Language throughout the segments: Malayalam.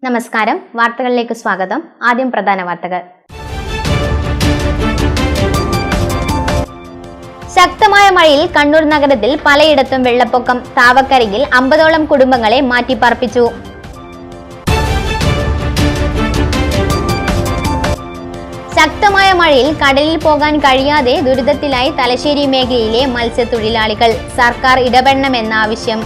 നമസ്കാരം, വാർത്തകളിലേക്ക് സ്വാഗതം. ആദ്യം പ്രധാന വാർത്തകൾ. ശക്തമായ മഴയിൽ കണ്ണൂർ നഗരത്തിൽ പലയിടത്തും വെള്ളപ്പൊക്കം. താവക്കരയിൽ 50ഓളം കുടുംബങ്ങളെ മാറ്റിപ്പാർപ്പിച്ചു. ശക്തമായ മഴയിൽ കടലിൽ പോകാൻ കഴിയാതെ ദുരിതത്തിലായി തലശ്ശേരി മേഖലയിലെ മത്സ്യത്തൊഴിലാളികൾ. സർക്കാർ ഇടപെടണമെന്ന ആവശ്യം.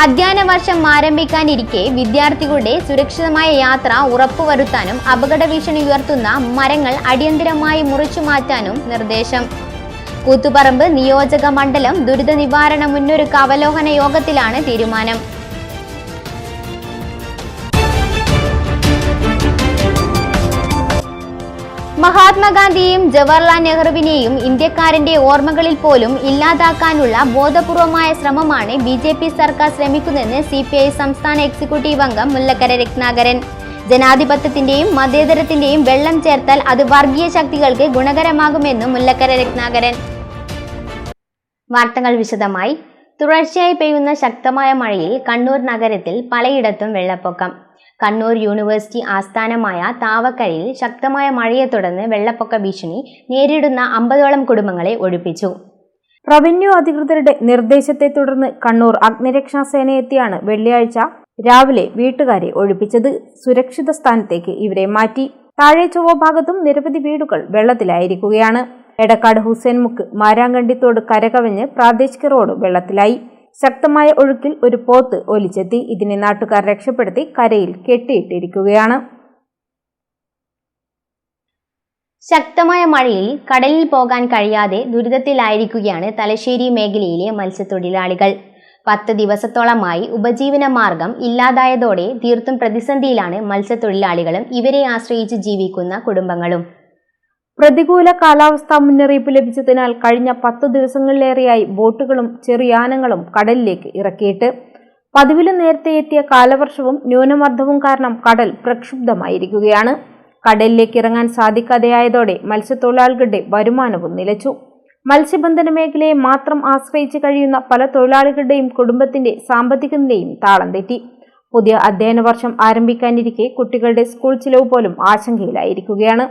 അധ്യയന വർഷം ആരംഭിക്കാനിരിക്കെ വിദ്യാർത്ഥികളുടെ സുരക്ഷിതമായ യാത്ര ഉറപ്പുവരുത്താനും അപകട ഭീഷണി ഉയർത്തുന്ന മരങ്ങൾ അടിയന്തരമായി മുറിച്ചു മാറ്റാനും നിർദ്ദേശം. കൂത്തുപറമ്പ് നിയോജക മണ്ഡലം ദുരിത നിവാരണ മുന്നൊരുക്ക അവലോകന യോഗത്തിലാണ് തീരുമാനം. മഹാത്മാഗാന്ധിയെയും ജവഹർലാൽ നെഹ്റുവിനെയും ഇന്ത്യക്കാരന്റെ ഓർമ്മകളിൽ പോലും ഇല്ലാതാക്കാനുള്ള ബോധപൂർവമായ ശ്രമമാണ് BJP സർക്കാർ ശ്രമിക്കുന്നതെന്ന് CPI സംസ്ഥാന എക്സിക്യൂട്ടീവ് അംഗം മുല്ലക്കര രത്നാകരൻ. ജനാധിപത്യത്തിന്റെയും മതേതരത്തിന്റെയും വെള്ളം ചേർത്താൽ അത് വർഗീയ ശക്തികൾക്ക് ഗുണകരമാകുമെന്നും മുല്ലക്കര രത്നാകരൻ. വാർത്തകൾ വിശദമായി. തുടർച്ചയായി പെയ്യുന്ന ശക്തമായ മഴയിൽ കണ്ണൂർ നഗരത്തിൽ പലയിടത്തും വെള്ളപ്പൊക്കം. കണ്ണൂർ യൂണിവേഴ്സിറ്റി ആസ്ഥാനമായ താവക്കരയിൽ ശക്തമായ മഴയെ തുടർന്ന് വെള്ളപ്പൊക്ക ഭീഷണി നേരിടുന്ന 50ഓളം കുടുംബങ്ങളെ ഒഴിപ്പിച്ചു. റവന്യൂ അധികൃതരുടെ നിർദ്ദേശത്തെ തുടർന്ന് കണ്ണൂർ അഗ്നിരക്ഷാസേനയെത്തിയാണ് വെള്ളിയാഴ്ച രാവിലെ വീട്ടുകാരെ ഒഴിപ്പിച്ചത്. സുരക്ഷിത സ്ഥാനത്തേക്ക് ഇവരെ മാറ്റി. താഴെ ചൊവ്വ ഭാഗത്തും നിരവധി വീടുകൾ വെള്ളത്തിലായിരിക്കുകയാണ്. എടക്കാട് ഹുസൈൻമുക്ക് മാരാങ്കണ്ടിത്തോട് കരകവിഞ്ഞ് പ്രാദേശിക റോഡ് വെള്ളത്തിലായി. ശക്തമായ ഒഴുക്കിൽ ഒരു പോത്ത് ഒലിച്ചെത്തി. ഇതിനെ നാട്ടുകാർ രക്ഷപ്പെടുത്തി കരയിൽ കെട്ടിയിട്ടിരിക്കുകയാണ്. ശക്തമായ മഴയിൽ കടലിൽ പോകാൻ കഴിയാതെ ദുരിതത്തിലായിരിക്കുകയാണ് തലശ്ശേരി മേഖലയിലെ മത്സ്യത്തൊഴിലാളികൾ. 10 ദിവസത്തോളമായി ഉപജീവന മാർഗം ഇല്ലാതായതോടെ തീർത്തും പ്രതിസന്ധിയിലാണ് മത്സ്യത്തൊഴിലാളികളും ഇവരെ ആശ്രയിച്ച് ജീവിക്കുന്ന കുടുംബങ്ങളും. പ്രതികൂല കാലാവസ്ഥാ മുന്നറിയിപ്പ് ലഭിച്ചതിനാൽ കഴിഞ്ഞ 10 ദിവസങ്ങളിലേറെയായി ബോട്ടുകളും ചെറുയാനങ്ങളും കടലിലേക്ക് ഇറക്കിയിട്ട്. പതിവിലും നേരത്തെ എത്തിയ കാലവർഷവും ന്യൂനമർദ്ദവും കാരണം കടൽ പ്രക്ഷുബ്ധമായിരിക്കുകയാണ്. കടലിലേക്ക് ഇറങ്ങാൻ സാധിക്കാതെയായതോടെ മത്സ്യത്തൊഴിലാളികളുടെ വരുമാനവും നിലച്ചു. മത്സ്യബന്ധന മേഖലയെ മാത്രം ആശ്രയിച്ച് കഴിയുന്ന പല തൊഴിലാളികളുടെയും കുടുംബത്തിന്റെ സാമ്പത്തിക നിലയും താളം തെറ്റി. പുതിയ അധ്യയന വർഷം ആരംഭിക്കാനിരിക്കെ കുട്ടികളുടെ സ്കൂൾ ചിലവ് പോലും ആശങ്കയിലായിരിക്കുകയാണ്.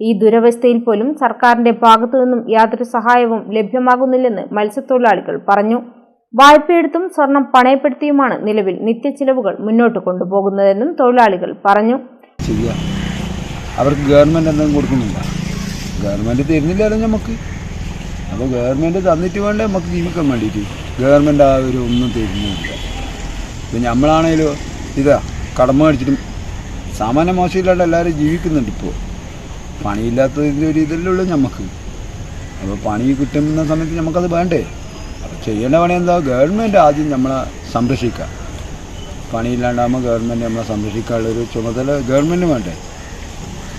ഈ ദുരവസ്ഥയിൽ പോലും സർക്കാരിന്റെ ഭാഗത്തു നിന്നും യാതൊരു സഹായവും ലഭ്യമാകുന്നില്ലെന്ന് മത്സ്യത്തൊഴിലാളികൾ പറഞ്ഞു. വായ്പയെടുത്തും സ്വർണം പണയപ്പെടുത്തിയുമാണ് നിലവിൽ നിത്യച്ചിലവുകൾ മുന്നോട്ട് കൊണ്ടുപോകുന്നതെന്നും തൊഴിലാളികൾ പറഞ്ഞു. അവർക്ക് ഗവൺമെന്റ് എന്തെങ്കിലും കൊടുക്കുന്നില്ല, ഗവൺമെന്റ് തരുന്നില്ലല്ലോ നമുക്ക്. അപ്പോൾ ഗവൺമെന്റ് തന്നിട്ട് വേണ്ടേ നമുക്ക് ജീവിക്കാൻ വേണ്ടിയിട്ട്. ഗവൺമെന്റ് ആ ഒരു ഒന്നും തരുന്നില്ല. പിന്നെ നമ്മളാണേലോ ഇതാ കടമ മേടിച്ചിട്ടും സാമാന്യ മോശമില്ലാണ്ട് എല്ലാവരും ജീവിക്കുന്നുണ്ട്. ഇപ്പോൾ പണിയില്ലാത്തതിൻ്റെ ഒരു ഇതല്ലുള്ളൂ നമുക്ക്. അപ്പോൾ പണി കിട്ടുന്ന സമയത്ത് നമുക്കത് വേണ്ടേ? അപ്പോൾ ചെയ്യേണ്ട പണി എന്താ? ഗവൺമെൻറ് ആദ്യം നമ്മളെ സംരക്ഷിക്കുക. പണിയില്ലാണ്ടാകുമ്പോൾ ഗവൺമെൻറ് നമ്മളെ സംരക്ഷിക്കാനുള്ളൊരു ചുമതല ഗവൺമെൻറ് വേണ്ടേ?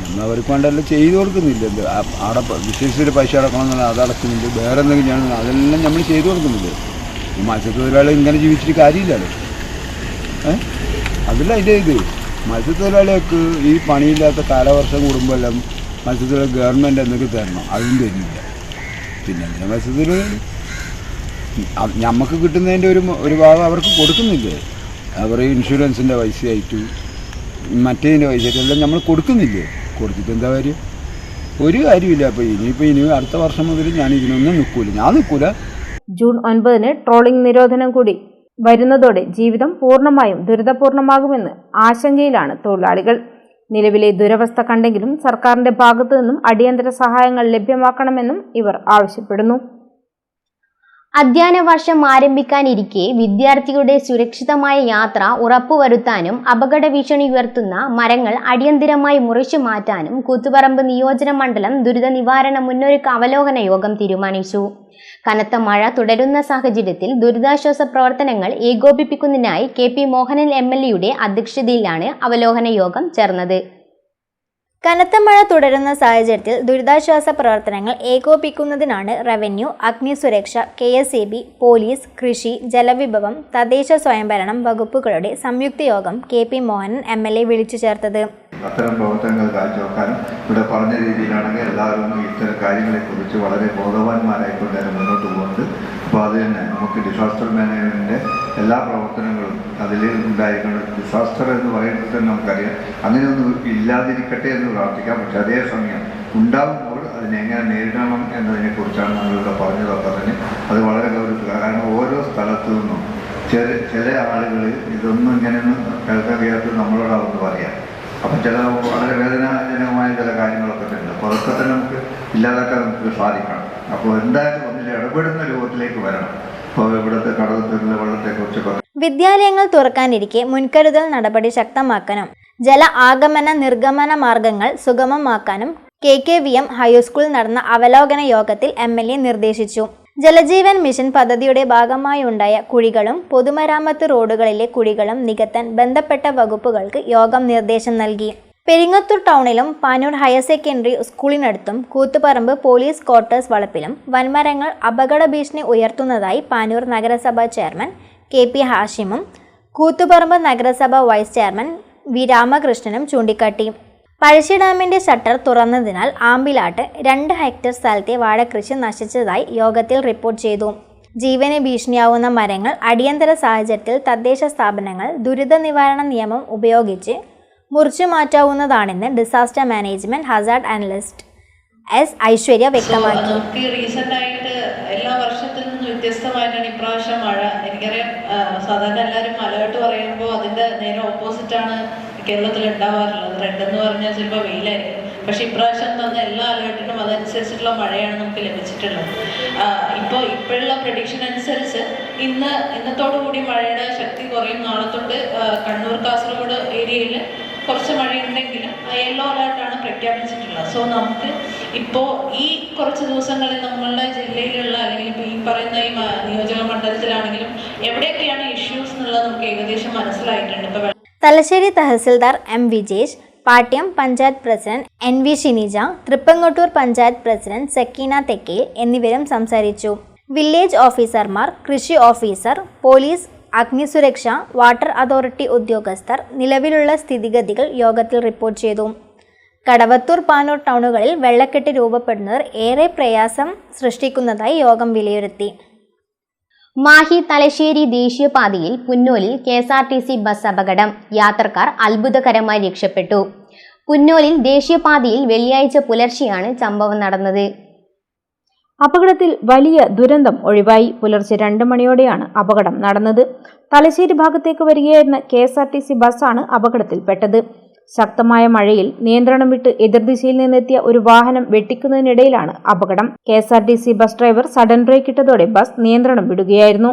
നമ്മളവർക്ക് വേണ്ടതെല്ലാം ചെയ്തു കൊടുക്കുന്നില്ല. അവിടെ വിശേഷിച്ചൊരു പൈസ അടക്കണമെന്നുള്ള അതടക്കുന്നുണ്ട്, വേറെ എന്തെങ്കിലും ചെയ്യണമെന്നില്ല, അതെല്ലാം നമ്മൾ ചെയ്തു കൊടുക്കുന്നില്ല. ഈ മത്സ്യത്തൊഴിലാളി ഇങ്ങനെ ജീവിച്ചിട്ട് കാര്യമില്ലല്ലോ. അതല്ല അതിൻ്റെ ഇത്. മത്സ്യത്തൊഴിലാളികൾക്ക് ഈ പണിയില്ലാത്ത കാലവർഷം കൂടുമ്പോൾ എല്ലാം മത്സ്യത്തൊഴിലാളി ഗവൺമെൻറ് എന്തൊക്കെ തരണം, അതും തരുന്നില്ല. പിന്നെ എന്തിനാ മത്സ്യത്തൊഴിലാളി? നമുക്ക് കിട്ടുന്നതിൻ്റെ ഒരു ഭാഗം അവർക്ക് കൊടുക്കുന്നില്ലേ? അവർ ഇൻഷുറൻസിൻ്റെ പൈസയായിട്ട് മറ്റേതിൻ്റെ പൈസയായിട്ട് എല്ലാം നമ്മൾ കൊടുക്കുന്നില്ലേ? കൊടുത്തിട്ട് എന്താ കാര്യം? ഒരു കാര്യമില്ല. അപ്പോൾ ഇനി അടുത്ത വർഷം മുതൽ ഞാൻ ഇതിനൊന്നും നിൽക്കൂല, ഞാൻ നിൽക്കൂല. ജൂൺ 9-ന് ട്രോളിംഗ് നിരോധനം കൂടി വരുന്നതോടെ ജീവിതം പൂർണ്ണമായും ദുരിതപൂർണമാകുമെന്ന് ആശങ്കയിലാണ് തൊഴിലാളികൾ. നിലവിലെ ദുരവസ്ഥ കണ്ടെങ്കിലും സർക്കാരിന്റെ ഭാഗത്തു നിന്നും അടിയന്തര സഹായങ്ങൾ ലഭ്യമാക്കണമെന്നും ഇവർ ആവശ്യപ്പെടുന്നു. അധ്യയന വർഷം ആരംഭിക്കാനിരിക്കെ വിദ്യാർത്ഥികളുടെ സുരക്ഷിതമായ യാത്ര ഉറപ്പുവരുത്താനും അപകട ഭീഷണി ഉയർത്തുന്ന മരങ്ങൾ അടിയന്തരമായി മുറിച്ചു മാറ്റാനും കൂത്തുപറമ്പ് നിയോജക മണ്ഡലം ദുരിത നിവാരണ മുന്നൊരുക്ക അവലോകന യോഗം തീരുമാനിച്ചു. കനത്ത മഴ തുടരുന്ന സാഹചര്യത്തിൽ ദുരിതാശ്വാസ പ്രവർത്തനങ്ങൾ ഏകോപിപ്പിക്കുന്നതിനായി KP മോഹനൻ MLA അധ്യക്ഷതയിലാണ് അവലോകന യോഗം ചേർന്നത്. കനത്ത മഴ തുടരുന്ന സാഹചര്യത്തിൽ ദുരിതാശ്വാസ പ്രവർത്തനങ്ങൾ ഏകോപിപ്പിക്കുന്നതിനാണ് റവന്യൂ, അഗ്നിസുരക്ഷ, KSEB, പോലീസ്, കൃഷി, ജലവിഭവം, തദ്ദേശ സ്വയംഭരണം വകുപ്പുകളുടെ സംയുക്ത യോഗം KP മോഹനൻ MLA വിളിച്ചു ചേർത്തത്. അത്തരം പ്രവർത്തനങ്ങൾ കാഴ്ചവെക്കാനും ഇവിടെ പറഞ്ഞ രീതിയിലാണെങ്കിൽ എല്ലാവരും ഇത്തരം കാര്യങ്ങളെക്കുറിച്ച് വളരെ ബോധവാന്മാരായിക്കൊണ്ട് തന്നെ മുന്നോട്ട് പോകുന്നുണ്ട്. അപ്പോൾ അത് തന്നെ നമുക്ക് ഡിസാസ്റ്റർ മാനേജ്മെൻറ്റിൻ്റെ എല്ലാ പ്രവർത്തനങ്ങളും അതിൽ ഉണ്ടായിരിക്കണം. ഡിസാസ്റ്റർ എന്ന് പറയുമ്പോൾ തന്നെ നമുക്കറിയാം അങ്ങനെയൊന്നും ഇല്ലാതിരിക്കട്ടെ എന്ന് പ്രാർത്ഥിക്കാം. പക്ഷെ അതേസമയം ഉണ്ടാകുമ്പോൾ അതിനെങ്ങനെ നേരിടണം എന്നതിനെക്കുറിച്ചാണ് നമ്മളിവിടെ പറഞ്ഞതൊക്കെ തന്നെ. അത് വളരെ ഗൗരവത്തിൽ, കാരണം ഓരോ സ്ഥലത്തു നിന്നും ചില ആളുകൾ ഇതൊന്നും ഇങ്ങനെയൊന്നും കേൾക്കാൻ കഴിയാത്തത് നമ്മളോടാവുമെന്ന് പറയാം. അപ്പം ചില വളരെ വേദനാജനകമായ ചില കാര്യങ്ങളൊക്കെ ഉണ്ട്. അപ്പോൾ അതൊക്കെ തന്നെ നമുക്ക് ഇല്ലാതാക്കാൻ നമുക്ക് സാധിക്കണം. അപ്പോൾ എന്തായാലും ഒന്നിൽ ഇടപെടുന്ന രൂപത്തിലേക്ക് വരണം. അപ്പോൾ ഇവിടുത്തെ കടൽത്തീരിലെ വെള്ളത്തെക്കുറിച്ചൊക്കെ വിദ്യാലയങ്ങൾ തുറക്കാനിരിക്കെ മുൻകരുതൽ നടപടി ശക്തമാക്കാനും ജല ആഗമന നിർഗമന മാർഗങ്ങൾ സുഗമമാക്കാനും KKVM ഹൈസ്കൂളിൽ നടന്ന അവലോകന യോഗത്തിൽ MLA നിർദ്ദേശിച്ചു. ജലജീവൻ മിഷൻ പദ്ധതിയുടെ ഭാഗമായുണ്ടായ കുഴികളും പൊതുമരാമത്ത് റോഡുകളിലെ കുഴികളും നികത്താൻ ബന്ധപ്പെട്ട വകുപ്പുകൾക്ക് യോഗം നിർദ്ദേശം നൽകി. പെരിങ്ങത്തൂർ ടൗണിലും പാനൂർ ഹയർ സെക്കൻഡറി സ്കൂളിനടുത്തും കൂത്തുപറമ്പ് പോലീസ് ക്വാർട്ടേഴ്സ് വളപ്പിലും വൻമരങ്ങൾ അപകട ഭീഷണി ഉയർത്തുന്നതായി പാനൂർ നഗരസഭാ ചെയർമാൻ KP ഹാഷിമും കൂത്തുപറമ്പ് നഗരസഭ വൈസ് ചെയർമാൻ V രാമകൃഷ്ണനും ചൂണ്ടിക്കാട്ടി. പഴശ്ശി ഡാമിന്റെ ഷട്ടർ തുറന്നതിനാൽ ആമ്പിലാട്ട് 2 ഹെക്ടർ സ്ഥലത്തെ വാഴകൃഷി നശിച്ചതായി യോഗത്തിൽ റിപ്പോർട്ട് ചെയ്തു. ജീവന് ഭീഷണിയാവുന്ന മരങ്ങൾ അടിയന്തര സാഹചര്യത്തിൽ തദ്ദേശ സ്ഥാപനങ്ങൾ ദുരിത നിവാരണ നിയമം ഉപയോഗിച്ച് മുറിച്ചു മാറ്റാവുന്നതാണെന്ന് disaster management hazard analyst S Aishwarya വ്യക്തമാക്കി. നമുക്ക് റീസെന്റ് ആയിട്ട് എല്ലാ വർഷത്തിൽ നിന്നും വ്യത്യസ്തമായിട്ടാണ് ഇപ്രാവശ്യം മഴ. എനിക്കറിയാം സാധാരണ എല്ലാവരും അലേർട്ട് പറയുമ്പോൾ അതിന്റെ നേരെ ഓപ്പോസിറ്റ് ആണ് കേരളത്തിൽ ഉണ്ടാവാറുള്ളത്. റെഡ് എന്ന് പറഞ്ഞാൽ ചിലപ്പോൾ വെയിലായിരിക്കും. പക്ഷെ ഇപ്രാവശ്യം തന്ന എല്ലാ അലേർട്ടിനും അതനുസരിച്ചിട്ടുള്ള മഴയാണ് നമുക്ക് ലഭിച്ചിട്ടുള്ളത്. ഇപ്പോഴുള്ള പ്രഡിക്ഷൻ അനുസരിച്ച് ഇന്നത്തോടുകൂടി മഴയുടെ ശക്തി കുറയും. നാളെ തൊട്ട് കണ്ണൂർ കാസർഗോഡ് ഏരിയയിൽ കുറച്ച് മഴയുണ്ടെങ്കിലും യെല്ലോ അലേർട്ടാണ് പ്രഖ്യാപിച്ചിട്ടുള്ളത്. സോ നമുക്ക് ഇപ്പോൾ ഈ കുറച്ച് ദിവസങ്ങളിൽ നമ്മളുടെ ജില്ലയിലുള്ള അല്ലെങ്കിൽ ഇപ്പോൾ ഈ പറയുന്ന ഈ നിയോജക മണ്ഡലത്തിലാണെങ്കിലും എവിടെയൊക്കെയാണ് ഇഷ്യൂസ് എന്നുള്ളത് നമുക്ക് ഏകദേശം മനസ്സിലായിട്ടുണ്ട്. ഇപ്പോൾ Thalassery tahsildar M Vijesh, Pattiam panchayat president NV Shinija, Thrippangottur panchayat president Sakeena Thekkel എന്നിവരും സംസാരിച്ചു. വില്ലേജ് ഓഫീസർമാർ, കൃഷി ഓഫീസർ, പോലീസ്, അഗ്നിസുരക്ഷ, വാട്ടർ അതോറിറ്റി ഉദ്യോഗസ്ഥർ നിലവിലുള്ള സ്ഥിതിഗതികൾ യോഗത്തിൽ റിപ്പോർട്ട് ചെയ്തു. കടവത്തൂർ പാനൂർ ടൗണുകളിൽ വെള്ളക്കെട്ട് രൂപപ്പെടുന്നവർ ഏറെ പ്രയാസം സൃഷ്ടിക്കുന്നതായി യോഗം വിലയിരുത്തി. മാഹി തലശ്ശേരി ദേശീയപാതയിൽ പുന്നോലിൽ KSRTC ബസ് അപകടം. യാത്രക്കാർ അത്ഭുതകരമായി രക്ഷപ്പെട്ടു. പുന്നോലിൽ ദേശീയപാതയിൽ വെള്ളിയാഴ്ച പുലർച്ചെയാണ് സംഭവം നടന്നത്. അപകടത്തിൽ വലിയ ദുരന്തം ഒഴിവായി. പുലർച്ചെ 2 മണിയോടെയാണ് അപകടം നടന്നത്. തലശ്ശേരി ഭാഗത്തേക്ക് വരികയായിരുന്ന KSRTC ബസ്സാണ് അപകടത്തിൽപ്പെട്ടത്. ശക്തമായ മഴയിൽ നിയന്ത്രണം വിട്ട് എതിർദിശയിൽ നിന്നെത്തിയ ഒരു വാഹനം വെട്ടിക്കുന്നതിനിടയിലാണ് അപകടം. KSRTC bus driver sudden brake ഇട്ടതോടെ ബസ് നിയന്ത്രണം വിടുകയായിരുന്നു.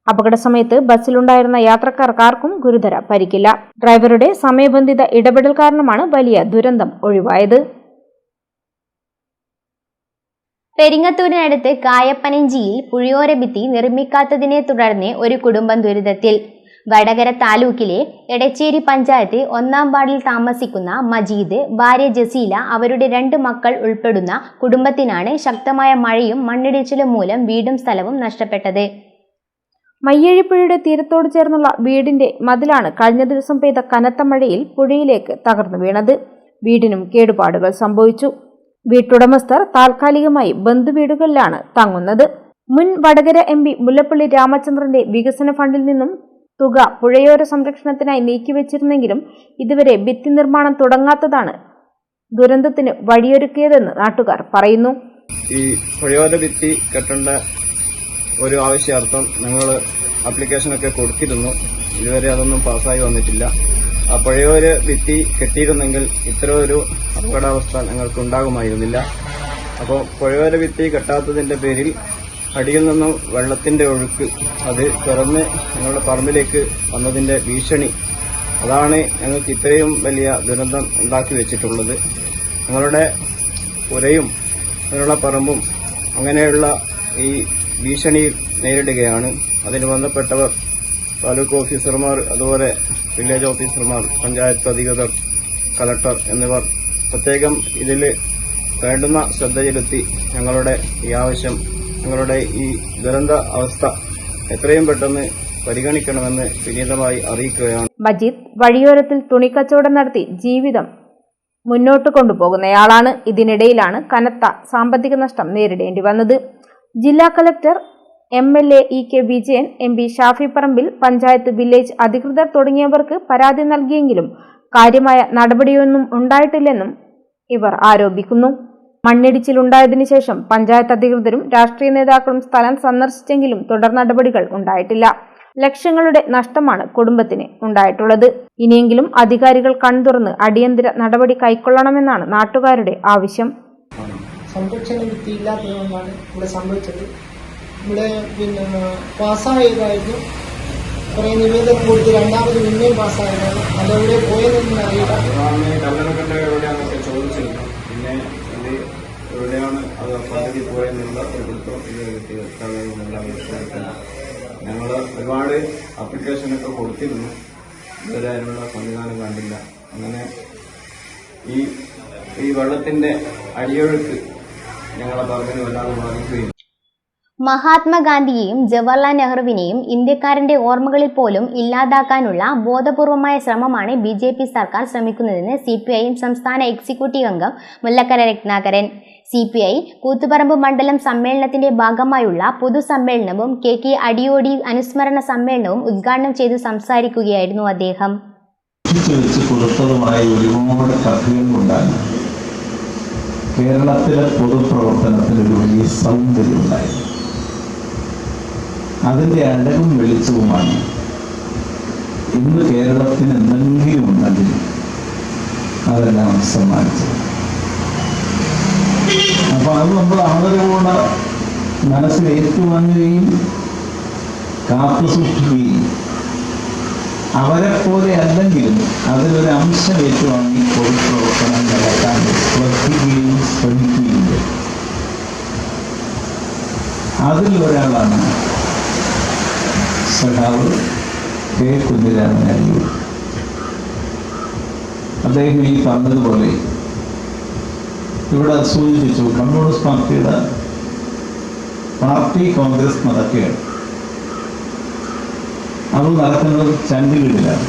അപകട സമയത്ത് ബസ്സിലുണ്ടായിരുന്ന യാത്രക്കാർക്കാർക്കും ഗുരുതര പരിക്കില്ല. ഡ്രൈവറുടെ സമയബന്ധിത ഇടപെടൽ കാരണമാണ് വലിയ ദുരന്തം ഒഴിവായത്. പെരിങ്ങത്തൂരിനടുത്ത് കായപ്പനഞ്ചിയിൽ പുഴയോര ഭിത്തി നിർമ്മിക്കാത്തതിനെ തുടർന്ന് ഒരു കുടുംബം ദുരിതത്തിൽ. വടകര താലൂക്കിലെ എടച്ചേരി പഞ്ചായത്ത് 1-ാം വാർഡിൽ താമസിക്കുന്ന മജീദ്, ഭാര്യ ജസീല, അവരുടെ 2 മക്കൾ ഉൾപ്പെടുന്ന കുടുംബത്തിനാണ് ശക്തമായ മഴയും മണ്ണിടിച്ചിലും മൂലം വീടും സ്ഥലവും നഷ്ടപ്പെട്ടത്. മയ്യഴിപ്പുഴയുടെ തീരത്തോട് ചേർന്നുള്ള വീടിന്റെ മതിലാണ് കഴിഞ്ഞ ദിവസം പെയ്ത കനത്ത മഴയിൽ പുഴയിലേക്ക് തകർന്നു വീണത്. വീടിനും കേടുപാടുകൾ സംഭവിച്ചു. വീട്ടുടമസ്ഥർ താൽക്കാലികമായി ബന്ധുവീടുകളിലാണ് തങ്ങുന്നത്. മുൻ വടകര MP മുല്ലപ്പള്ളി രാമചന്ദ്രന്റെ വികസന ഫണ്ടിൽ നിന്നും തുക പുഴയോര സംരക്ഷണത്തിനായി നീക്കിവെച്ചിരുന്നെങ്കിലും ഇതുവരെ ഭിത്തി നിർമ്മാണം തുടങ്ങാത്തതാണ് ദുരന്തത്തിന് വഴിയൊരുക്കിയതെന്ന് നാട്ടുകാർ പറയുന്നു. ഈ പുഴയോര ഭിത്തി കെട്ടേണ്ട ഒരു ആവശ്യാർത്ഥം ഞങ്ങൾ ആപ്ലിക്കേഷനൊക്കെ കൊടുത്തിരുന്നു. ഇതുവരെ അതൊന്നും പാസ്സായി വന്നിട്ടില്ല. ആ പുഴയോര ഭിത്തി കെട്ടിയിരുന്നെങ്കിൽ ഇത്തരം ഒരു അപകടാവസ്ഥ ഞങ്ങൾക്ക് ഉണ്ടാകുമായിരുന്നില്ല. അപ്പോൾ പുഴയോര ഭിത്തി കെട്ടാത്തതിന്റെ പേരിൽ അടിയിൽ നിന്നും വെള്ളത്തിന്റെ ഒഴുക്ക് അത് തുറന്ന് ഞങ്ങളുടെ പറമ്പിലേക്ക് വന്നതിന്റെ ഭീഷണി, അതാണ് ഞങ്ങൾക്ക് ഇത്രയും വലിയ ദുരന്തം ഉണ്ടാക്കി വെച്ചിട്ടുള്ളത്. ഞങ്ങളുടെ പുരയും അതിനുള്ള പറമ്പും അങ്ങനെയുള്ള ഈ ഭീഷണി നേരിടുകയാണ്. അതിന് ബന്ധപ്പെട്ടവർ താലൂക്ക് ഓഫീസർമാർ, അതുപോലെ വില്ലേജ് ഓഫീസർമാർ, പഞ്ചായത്ത് അധികൃതർ, കളക്ടർ എന്നിവർ പ്രത്യേകം ഇതിൽ വേണ്ടുന്ന ശ്രദ്ധ ചെലുത്തി ഞങ്ങളുടെ ഈ ആവശ്യം, ഞങ്ങളുടെ ഈ ദുരന്ത അവസ്ഥ എത്രയും പെട്ടെന്ന് പരിഗണിക്കണമെന്ന് വിനീതമായി അറിയിക്കുകയാണ്. മജീദ് വഴിയോരത്തിൽ തുണിക്കച്ചവടം നടത്തി ജീവിതം മുന്നോട്ട് കൊണ്ടുപോകുന്നയാളാണ്. ഇതിനിടയിലാണ് കനത്ത സാമ്പത്തിക നഷ്ടം നേരിടേണ്ടി വന്നത്. ജില്ലാ collector, MLA EK Vijayan, MP Shafi Parambil, panchayat, village അധികൃതർ തുടങ്ങിയവർക്ക് പരാതി നൽകിയെങ്കിലും കാര്യമായ നടപടിയൊന്നും ഉണ്ടായിട്ടില്ലെന്നും ഇവർ ആരോപിക്കുന്നു. മണ്ണിടിച്ചിലുണ്ടായതിനു ശേഷം പഞ്ചായത്ത് അധികൃതരും രാഷ്ട്രീയ നേതാക്കളും സ്ഥലം സന്ദർശിച്ചെങ്കിലും തുടർ നടപടികൾ ഉണ്ടായിട്ടില്ല. ലക്ഷങ്ങളുടെ നഷ്ടമാണ് കുടുംബത്തിന് ഉണ്ടായിട്ടുള്ളത്. ഇനിയെങ്കിലും അധികാരികൾ കൺതുറന്ന് അടിയന്തര നടപടി കൈക്കൊള്ളണമെന്നാണ് നാട്ടുകാരുടെ ആവശ്യം. സംരക്ഷണ ഭിത്തി ഇല്ലാത്തതുകൊണ്ടാണ് ഇവിടെ സംഭവിച്ചത്. ഇവിടെ പാസ്സായതായിരുന്നു, കുറേ നിവേദനം കൊടുത്ത് രണ്ടാമത് പിന്നെയും പാസ്സായതാണ്. അതെവിടെ പോയതെന്ന് അറിയില്ല. എവിടെയാണെന്നൊക്കെ ചോദിച്ചിരുന്നു. പിന്നെ ഇത് എവിടെയാണ് അത് പദ്ധതി പോയെന്നുള്ള ഒരു ഞങ്ങൾ ഒരുപാട് ആപ്ലിക്കേഷനൊക്കെ കൊടുത്തിരുന്നു. ഇതുവരെ അതിനുള്ള സംവിധാനം കണ്ടില്ല. അങ്ങനെ ഈ വെള്ളത്തിന്റെ അടിയൊഴുക്ക് ഞങ്ങളെ പറമ്പിന് വല്ലാതെ ബാധിക്കുകയും മഹാത്മാഗാന്ധിയെയും ജവഹർലാൽ നെഹ്റുവിനെയും ഇന്ത്യക്കാരന്റെ ഓർമ്മകളിൽ പോലും ഇല്ലാതാക്കാനുള്ള ബോധപൂർവമായ ശ്രമമാണ് BJP സർക്കാർ ശ്രമിക്കുന്നതെന്ന് CPIM സംസ്ഥാന എക്സിക്യൂട്ടീവ് അംഗം മുല്ലക്കര രത്നാകരൻ. CPI കൂത്തുപറമ്പ് മണ്ഡലം സമ്മേളനത്തിന്റെ ഭാഗമായുള്ള പൊതുസമ്മേളനവും KK അടിയോടി അനുസ്മരണ സമ്മേളനവും ഉദ്ഘാടനം ചെയ്തു സംസാരിക്കുകയായിരുന്നു അദ്ദേഹം. ഒരുപാട് കഥകളുണ്ടായി. കേരളത്തിലെ പൊതുപ്രവർത്തനത്തിന് ഒരു വലിയ സൗന്ദര്യമുണ്ടായി. അതിൻ്റെ അഴകും വെളിച്ചവുമാണ് ഇന്ന് കേരളത്തിന് എന്തെങ്കിലും ഉണ്ടെങ്കിൽ അതെല്ലാം സമ്മാനിച്ചത്. അപ്പൊ അത് നമ്മൾ ആദരവോടെ മനസ്സിൽ ഏറ്റുവാങ്ങുകയും കാത്തു സൂക്ഷിക്കുകയും അവരെ പോലെ അല്ലെങ്കിലും അതിലൊരു അംശം ഏറ്റുവാങ്ങി പൊതുപ്രവർത്തനം നടത്താൻ ശ്രദ്ധിക്കുകയും ശ്രമിക്കുകയും അതിൽ ഒരാളാണ് സഖാവ് K. കുഞ്ഞിരാമൻ അയ്യൂർ. അദ്ദേഹം ഈ പറഞ്ഞതുപോലെ ഇവിടെ സൂചിപ്പിച്ചു, കമ്മ്യൂണിസ്റ്റ് പാർട്ടിയുടെ പാർട്ടി കോൺഗ്രസ് നടക്കുകയാണ്. അത് നടക്കുന്നത് ചണ്ഡീഗഡിലാണ്.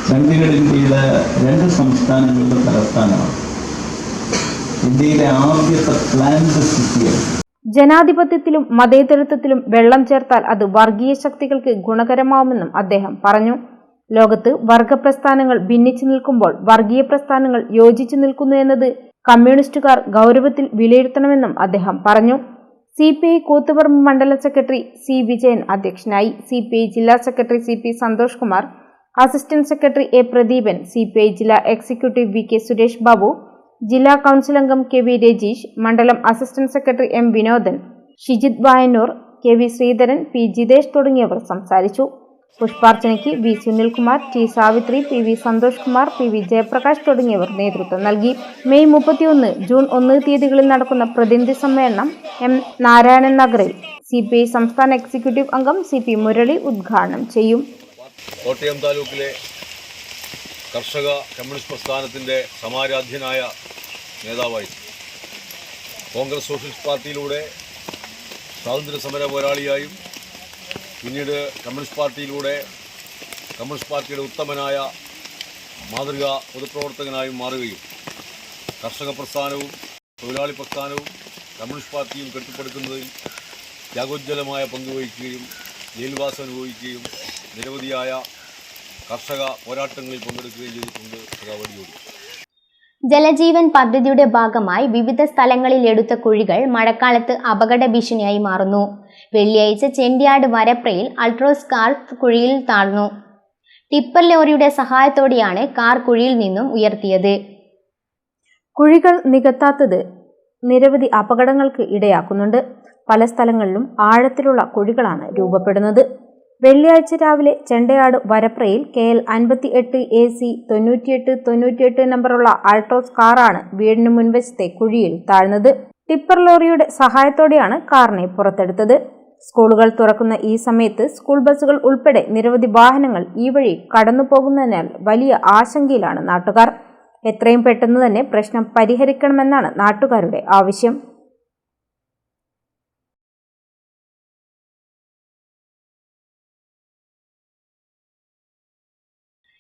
ചണ്ഡീഗഡ് ഇന്ത്യയിലെ 2 സംസ്ഥാനങ്ങളുടെ തലസ്ഥാനമാണ്. ഇന്ത്യയിലെ ആദ്യത്തെ പ്ലാൻഡ് സിറ്റിയാണ്. ജനാധിപത്യത്തിലും മതേതരത്വത്തിലും വെള്ളം ചേർത്താൽ അത് വർഗീയ ശക്തികൾക്ക് ഗുണകരമാവുമെന്നും അദ്ദേഹം പറഞ്ഞു. ലോകത്ത് വർഗപ്രസ്ഥാനങ്ങൾ ഭിന്നിച്ചു നിൽക്കുമ്പോൾ വർഗീയ പ്രസ്ഥാനങ്ങൾ യോജിച്ചു നിൽക്കുന്നു എന്നത് കമ്മ്യൂണിസ്റ്റുകാർ ഗൗരവത്തിൽ വിലയിരുത്തണമെന്നും അദ്ദേഹം പറഞ്ഞു. CPI കൂത്തുപറമ്പ് മണ്ഡലം സെക്രട്ടറി C. വിജയൻ അധ്യക്ഷനായി. CPI ജില്ലാ secretary CP Santhosh Kumar, assistant secretary A. Pradeepan, CPI ജില്ലാ എക്സിക്യൂട്ടീവ് VK സുരേഷ് ബാബു, ജില്ലാ കൗൺസിൽ അംഗം KV രജീഷ്, മണ്ഡലം assistant secretary M. Vinodan, Shijith Vayannur, KV Sreedharan, P. Jithesh തുടങ്ങിയവർ സംസാരിച്ചു. പുഷ്പാർച്ചനയ്ക്ക് V. Sunilkumar, T. Savitri, PV Santhosh Kumar, PV Jayaprakash തുടങ്ങിയവർ നേതൃത്വം നൽകി. മെയ് 31, ജൂൺ 1 തീയതികളിൽ നടക്കുന്ന പ്രതിനിധി സമ്മേളനം M. നാരായണൻ നഗറിൽ CPI സംസ്ഥാന എക്സിക്യൂട്ടീവ് അംഗം CP മുരളി ഉദ്ഘാടനം ചെയ്യും. കോട്ടയം താലൂക്കിലെ കർഷക കമ്മ്യൂണിസ്റ്റ് പ്രസ്ഥാനത്തിൻ്റെ സമാരാധ്യനായ നേതാവായി കോൺഗ്രസ് സോഷ്യലിസ്റ്റ് പാർട്ടിയിലൂടെ സ്വാതന്ത്ര്യ സമര പോരാളിയായും പിന്നീട് കമ്മ്യൂണിസ്റ്റ് പാർട്ടിയുടെ ഉത്തമനായ മാതൃകാ പൊതുപ്രവർത്തകനായും മാറുകയും കർഷക പ്രസ്ഥാനവും തൊഴിലാളി പ്രസ്ഥാനവും കമ്മ്യൂണിസ്റ്റ് പാർട്ടിയും കെട്ടിപ്പടുക്കുന്നതിൽ ത്യാഗോജ്വലമായ പങ്കുവഹിക്കുകയും ജയിൽവാസം അനുഭവിക്കുകയും നിരവധിയായ കർഷക പോരാട്ടങ്ങളിൽ പങ്കെടുക്കുകയും ചെയ്തിട്ടുണ്ട്. സഖാവടിയോട് ജലജീവൻ പദ്ധതിയുടെ ഭാഗമായി വിവിധ സ്ഥലങ്ങളിൽ എടുത്ത കുഴികൾ മഴക്കാലത്ത് അപകട ഭീഷണിയായി മാറുന്നു. വെള്ളിയാഴ്ച ചെണ്ടിയാട് വരപ്രയിൽ അൾട്രോസ് കാർ കുഴിയിൽ താഴ്ന്നു. ടിപ്പർ ലോറിയുടെ സഹായത്തോടെയാണ് കാർ കുഴിയിൽ നിന്നും ഉയർത്തിയത്. കുഴികൾ നികത്താത്തത് നിരവധി അപകടങ്ങൾക്ക് ഇടയാക്കുന്നുണ്ട്. പല സ്ഥലങ്ങളിലും ആഴത്തിലുള്ള കുഴികളാണ് രൂപപ്പെടുന്നത്. വെള്ളിയാഴ്ച രാവിലെ ചെണ്ടയാട് വരപ്രയിൽ KL 58 AC 9898 നമ്പറുള്ള ആൾട്രോസ് കാറാണ് വീടിന് മുൻവശത്തെ കുഴിയിൽ താഴ്ന്നത്. ടിപ്പർ ലോറിയുടെ സഹായത്തോടെയാണ് കാറിനെ പുറത്തെടുത്തത്. സ്കൂളുകൾ തുറക്കുന്ന ഈ സമയത്ത് സ്കൂൾ ബസ്സുകൾ ഉൾപ്പെടെ നിരവധി വാഹനങ്ങൾ ഈ വഴി കടന്നു പോകുന്നതിനാൽ വലിയ ആശങ്കയിലാണ് നാട്ടുകാർ. എത്രയും പെട്ടെന്ന് തന്നെ പ്രശ്നം പരിഹരിക്കണമെന്നാണ് നാട്ടുകാരുടെ ആവശ്യം.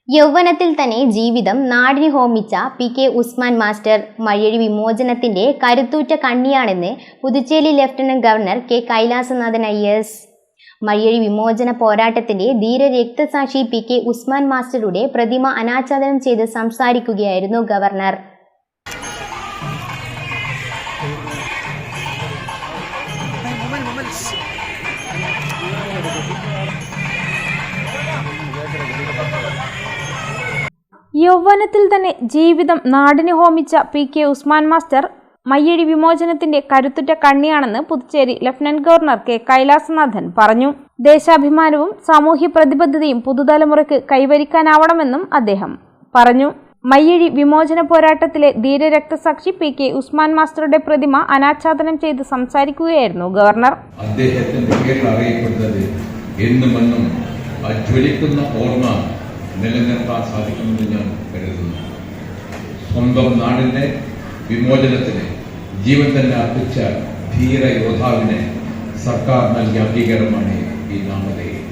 യൗവനത്തിൽ തന്നെ ജീവിതം നാടിന് ഹോമിച്ച PK ഉസ്മാൻ മാസ്റ്റർ മയ്യഴി വിമോചനത്തിന്റെ കരുത്തൂറ്റ കണ്ണിയാണെന്ന് Puducherry lieutenant governor K Kailasanathan IAS. മയ്യഴി വിമോചന പോരാട്ടത്തിന്റെ ധീര രക്തസാക്ഷി PK ഉസ്മാൻ മാസ്റ്ററുടെ പ്രതിമ അനാച്ഛാദനം ചെയ്ത് സംസാരിക്കുകയായിരുന്നു ഗവർണർ. യൗവനത്തിൽ തന്നെ ജീവിതം നാടിന് ഹോമിച്ച PK ഉസ്മാൻ മാസ്റ്റർ മയ്യഴി വിമോചനത്തിന്റെ കരുത്തുറ്റ കണ്ണിയാണെന്ന് Puducherry lieutenant governor K Kailasanathan പറഞ്ഞു. ദേശാഭിമാനവും സാമൂഹ്യ പ്രതിബദ്ധതയും പുതുതലമുറയ്ക്ക് കൈവരിക്കാനാവണമെന്നും അദ്ദേഹം പറഞ്ഞു. മയ്യഴി വിമോചന പോരാട്ടത്തിലെ ധീര രക്തസാക്ഷി PK ഉസ്മാൻ മാസ്റ്ററുടെ പ്രതിമ അനാച്ഛാദനം ചെയ്ത് സംസാരിക്കുകയായിരുന്നു ഗവർണർ. അദ്ദേഹത്തിന്റെ പേരിൽ അറിയപ്പെടുന്നത് എന്നുമെന്നും ജ്വലിക്കുന്ന ഓർമ്മ നിലനിർത്താൻ സാധിക്കുമെന്ന് ഞാൻ കരുതുന്നു. സ്വന്തം നാടിന്റെ വിമോചനത്തിന് ജീവൻ തന്നെ അർപ്പിച്ച ധീര യോദ്ധാവിന് സർക്കാർ നൽകിയ അംഗീകാരമാണ് ഈ നാമധേയം.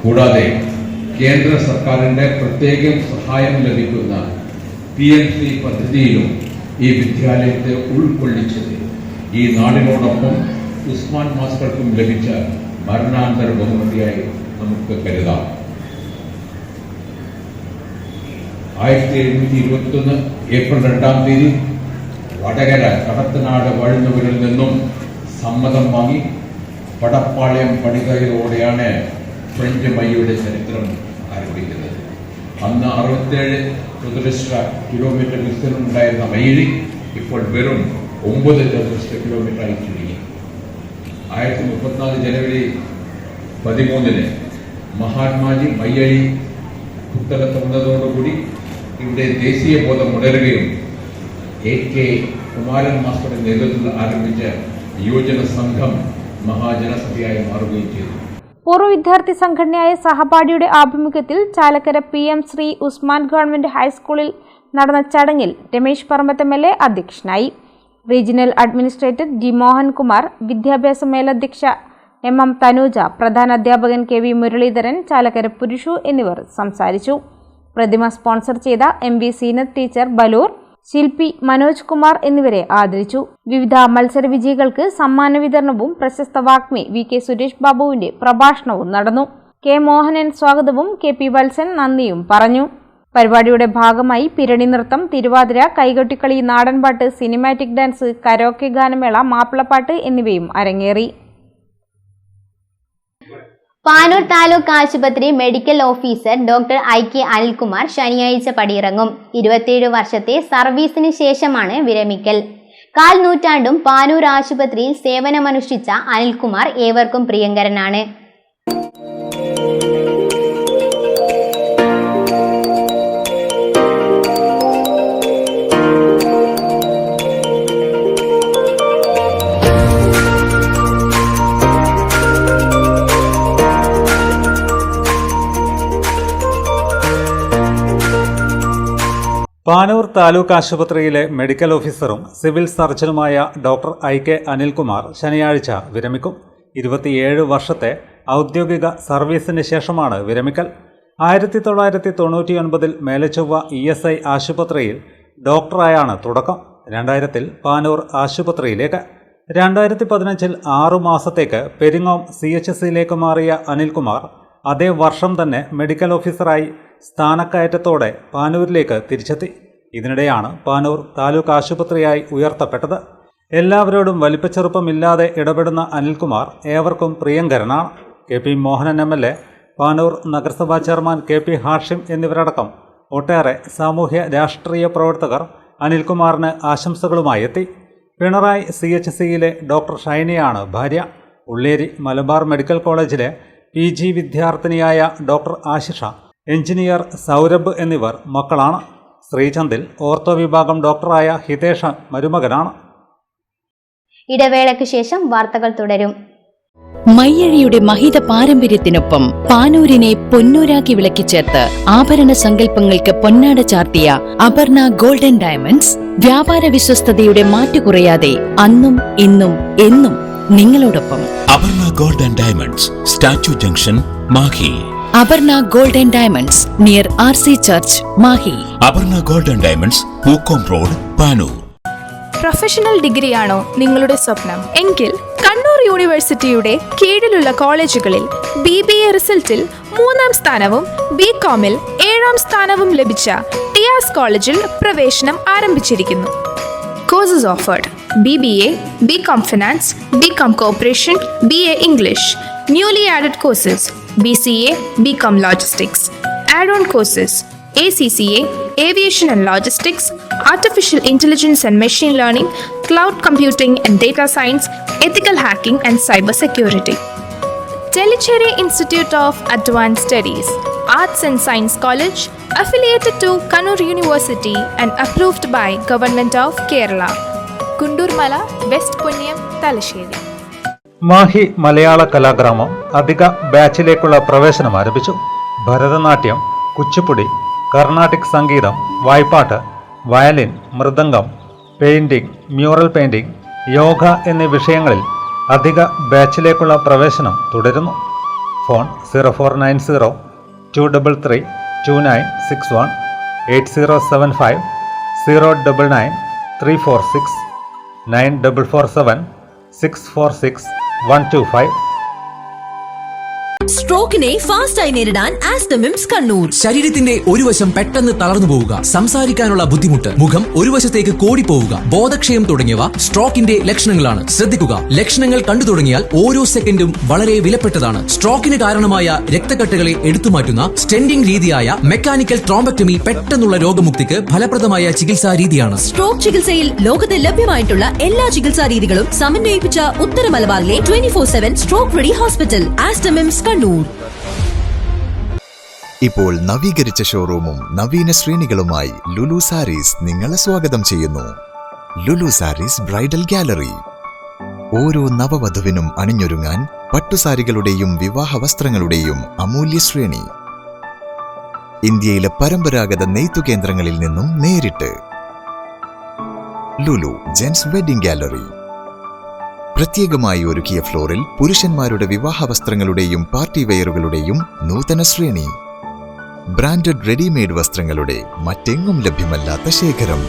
കൂടാതെ കേന്ദ്ര സർക്കാരിന്റെ പ്രത്യേക സഹായം ലഭിക്കുന്ന PMC പദ്ധതിയിലും ഈ വിദ്യാലയത്തെ ഉൾക്കൊള്ളിച്ചത് ഈ നാടിനോടൊപ്പം ഉസ്മാൻ മാസ്റ്റർക്കും ലഭിച്ച മരണാന്തര ബഹുമതിയായി നമുക്ക് കരുതാം. 1721 ഏപ്രിൽ 2-ാം തീയതി വടകര കടത്തനാട് വഴുന്നൂരിൽ നിന്നും സമ്മതം വാങ്ങി പടപ്പാളയം പണികയോടെയാണ് ഫ്രഞ്ച് മയ്യയുടെ ചരിത്രം ആരംഭിക്കുന്നത്. അന്ന് 67 ചതുരശ്ര കിലോമീറ്റർ വിസ്തീർണം ഉണ്ടായിരുന്ന മയ്യഴി ഇപ്പോൾ വെറും 9 ചതുരശ്ര കിലോമീറ്ററായി ചുരുങ്ങി. 1934 ജനുവരി 13 മഹാത്മാജി മയ്യഴി ഉത്തര തുറന്നതോടുകൂടി ഇവിടെ ദേശീയ ബോധം ഉണരുകയും AK കുമാരൻ മാസ്റ്ററുടെ നേതൃത്വത്തിൽ ആരംഭിച്ച യുവജന സംഘം മഹാജനസഭയായി മാറുകയും ചെയ്തു. പൂർവ്വ വിദ്യാർത്ഥി സംഘടനയായ സഹപാഠിയുടെ ആഭിമുഖ്യത്തിൽ ചാലക്കര PM ശ്രീ ഉസ്മാൻ ഗവൺമെന്റ് ഹൈസ്കൂളിൽ നടന്ന ചടങ്ങിൽ രമേശ് പറമ്പത്ത് MLA അധ്യക്ഷനായി. റീജിയണൽ അഡ്മിനിസ്ട്രേറ്റർ G മോഹൻകുമാർ, വിദ്യാഭ്യാസ മേലധ്യക്ഷ MM തനൂജ, പ്രധാന അധ്യാപകൻ KV മുരളീധരൻ, ചാലക്കര പുരുഷു എന്നിവർ സംസാരിച്ചു. പ്രതിമ സ്പോൺസർ ചെയ്ത MV സീനത്ത് ടീച്ചർ ബലൂർ, ശില്പി മനോജ് കുമാർ എന്നിവരെ ആദരിച്ചു. വിവിധ മത്സര വിജയികൾക്ക് സമ്മാന വിതരണവും പ്രശസ്ത വാഗ്മി VK സുരേഷ് ബാബുവിന്റെ പ്രഭാഷണവും നടന്നു. K മോഹനൻ സ്വാഗതവും KP വത്സൻ നന്ദിയും പറഞ്ഞു. പരിപാടിയുടെ ഭാഗമായി പിരണി നൃത്തം, തിരുവാതിര, കൈകൊട്ടിക്കളി, നാടൻപാട്ട്, സിനിമാറ്റിക് ഡാൻസ്, കരോക്കെ ഗാനമേള, മാപ്പിളപ്പാട്ട് എന്നിവയും അരങ്ങേറി. പാനൂർ താലൂക്ക് ആശുപത്രി medical officer doctor IK Anilkumar ശനിയാഴ്ച പടിയിറങ്ങും. 27 വർഷത്തെ സർവീസിന് ശേഷമാണ് വിരമിക്കൽ. 1/4 നൂറ്റാണ്ടും പാനൂർ ആശുപത്രിയിൽ സേവനമനുഷ്ഠിച്ച അനിൽകുമാർ ഏവർക്കും പ്രിയങ്കരനാണ്. പാനൂർ താലൂക്ക് ആശുപത്രിയിലെ മെഡിക്കൽ ഓഫീസറും സിവിൽ സർജനുമായ ഡോക്ടർ IK അനിൽകുമാർ ശനിയാഴ്ച വിരമിക്കും. 27 വർഷത്തെ ഔദ്യോഗിക സർവീസിന് ശേഷമാണ് വിരമിക്കൽ. 1999 മേലച്ചൊവ്വ ESI ആശുപത്രിയിൽ ഡോക്ടറായാണ് തുടക്കം. 2000 പാനൂർ ആശുപത്രിയിലേക്ക്, 2015 6 മാസത്തേക്ക് പെരിങ്ങോം CHCയിലേക്ക് മാറിയ അനിൽകുമാർ അതേ വർഷം തന്നെ മെഡിക്കൽ ഓഫീസറായി സ്ഥാനക്കയറ്റത്തോടെ പാനൂരിലേക്ക് തിരിച്ചെത്തി. ഇതിനിടെയാണ് പാനൂർ താലൂക്ക് ആശുപത്രിയായി ഉയർത്തപ്പെട്ടത്. എല്ലാവരോടും വലിപ്പച്ചെറുപ്പമില്ലാതെ ഇടപെടുന്ന അനിൽകുമാർ ഏവർക്കും പ്രിയങ്കരനാണ്. KP മോഹനൻ MLA, പാനൂർ നഗരസഭാ ചെയർമാൻ KP ഹാഷിം എന്നിവരടക്കം ഒട്ടേറെ സാമൂഹ്യ രാഷ്ട്രീയ പ്രവർത്തകർ അനിൽകുമാറിന് ആശംസകളുമായി എത്തി. പിണറായി CHCയിലെ ഡോക്ടർ ഷൈനിയാണ് ഭാര്യ. ഉള്ളേരി മലബാർ മെഡിക്കൽ കോളേജിലെ PG വിദ്യാർത്ഥിനിയായ ഡോക്ടർ ആശിഷ, എഞ്ചിനീയർ സൗരഭ് എന്നിവർ മക്കളാണ്. ശ്രീചന്ദിൽ ഓർത്തോ വിഭാഗം ഡോക്ടറായ ഹിതേഷ മരുമകനാണ്. ഇടവേളയ്ക്ക് ശേഷം വാർത്തകൾ തുടരും. മയ്യഴിയുടെ മഹിത പാരമ്പര്യത്തിനൊപ്പം പാനൂരിനെ പൊന്നൂരാക്കി വിളക്കിച്ചേർത്ത് ആഭരണ സങ്കല്പങ്ങൾക്ക് പൊന്നാട ചാർത്തിയ അപർണ ഗോൾഡൻ ഡയമണ്ട്സ് വ്യാപാര വിശ്വസ്തതയുടെ മാറ്റുകുറയാതെ അന്നും ഇന്നും എന്നും നിങ്ങളോടൊപ്പം. Aparna golden diamonds, statue junction, Mahe. Aparna gold and diamonds near RC church, Mahe. Aparna gold and diamonds, Pookkom road, Panoor. Professional ഡിഗ്രിയാണോ നിങ്ങളുടെ സ്വപ്നം? എങ്കിൽ കണ്ണൂർ യൂണിവേഴ്സിറ്റിയുടെ കീഴിലുള്ള കോളേജുകളിൽ BBA റിസൾട്ടിൽ 3ാം സ്ഥാനവും BComൽ 7ാം സ്ഥാനവും ലഭിച്ച ടിയാസ് കോളേജിൽ പ്രവേശനം ആരംഭിച്ചിരിക്കുന്നു. Courses offered: BBA, BCom Finance, BCom Corporation, BA English. Newly added courses: BCA, BCom Logistics. Add-on courses: ACCA, Aviation and Logistics, Artificial Intelligence and Machine Learning, Cloud Computing and Data Science, Ethical Hacking and Cyber Security. Tellicherry Institute of Advanced Studies, Arts and Science College, affiliated to Kannur University and approved by Government of Kerala. Kundurmala, West Punyam, Talasheri. Mahe മലയാള കലാഗ്രാമം അധിക ബാച്ചിലേക്കുള്ള പ്രവേശനം ആരംഭിച്ചു. ഭരതനാട്യം, കുച്ചിപ്പുടി, കർണാട്ടിക് സംഗീതം, വായ്പാട്ട്, violin, mridangam, painting, mural painting, yoga എന്നീ വിഷയങ്ങളിൽ അധിക ബാച്ചിലേക്കുള്ള പ്രവേശനം തുടരുന്നു. ഫോൺ 0490 233 2961 8075 099 346 9447 646 125. സ്ട്രോക്കിനെ ഫാസ്റ്റായി നേരിടാൻ ആസ്റ്റമിംസ് കണ്ണൂർ. ശരീരത്തിന്റെ ഒരു വശം പെട്ടെന്ന് തളർന്നു പോവുക, സംസാരിക്കാനുള്ള ബുദ്ധിമുട്ട്, മുഖം ഒരു വശത്തേക്ക് കോടിപ്പോവുക, ബോധക്ഷയം തുടങ്ങിയവ സ്ട്രോക്കിന്റെ ലക്ഷണങ്ങളാണ്. ശ്രദ്ധിക്കുക, ലക്ഷണങ്ങൾ കണ്ടു തുടങ്ങിയാൽ ഓരോ സെക്കൻഡും വളരെ വിലപ്പെട്ടതാണ്. സ്ട്രോക്കിന് കാരണമായ രക്തക്കട്ടുകളെ എടുത്തുമാറ്റുന്ന സ്റ്റെൻഡിംഗ് രീതിയായ മെക്കാനിക്കൽ ട്രോംബക്ടമി പെട്ടെന്നുള്ള രോഗമുക്തിക്ക് ഫലപ്രദമായ ചികിത്സാ രീതിയാണ്. സ്ട്രോക്ക് ചികിത്സയിൽ ലോകത്ത് ലഭ്യമായിട്ടുള്ള എല്ലാ ചികിത്സാ രീതികളും സമന്വയിപ്പിച്ച ഉത്തര മലബാറിലെ 24/7 stroke ready hospital Aster MIMS Kannur. ഇപ്പോൾ നവീകരിച്ച ഷോറൂമും നവീന ശ്രേണികളുമായി ലുലു സാരീസ് നിങ്ങളെ സ്വാഗതം ചെയ്യുന്നു. Lulu sarees bridal gallery. ഓരോ നവവധുവിനും അണിഞ്ഞൊരുങ്ങാൻ പട്ടുസാരികളുടെയും വിവാഹ വസ്ത്രങ്ങളുടെയും അമൂല്യ ശ്രേണി. ഇന്ത്യയിലെ പരമ്പരാഗത നെയ്ത്തു കേന്ദ്രങ്ങളിൽ നിന്നും നേരിട്ട്. Lulu gents wedding gallery. പ്രത്യേകമായി ഒരുക്കിയ ഫ്ലോറിൽ പുരുഷന്മാരുടെ വിവാഹ വസ്ത്രങ്ങളുടെയും പാർട്ടി വെയറുകളുടെയും നൂതന ശ്രേണി. ബ്രാൻഡഡ് റെഡിമെയ്ഡ് വസ്ത്രങ്ങളുടെ മറ്റെങ്ങും ലഭ്യമല്ലാത്ത ശേഖരം.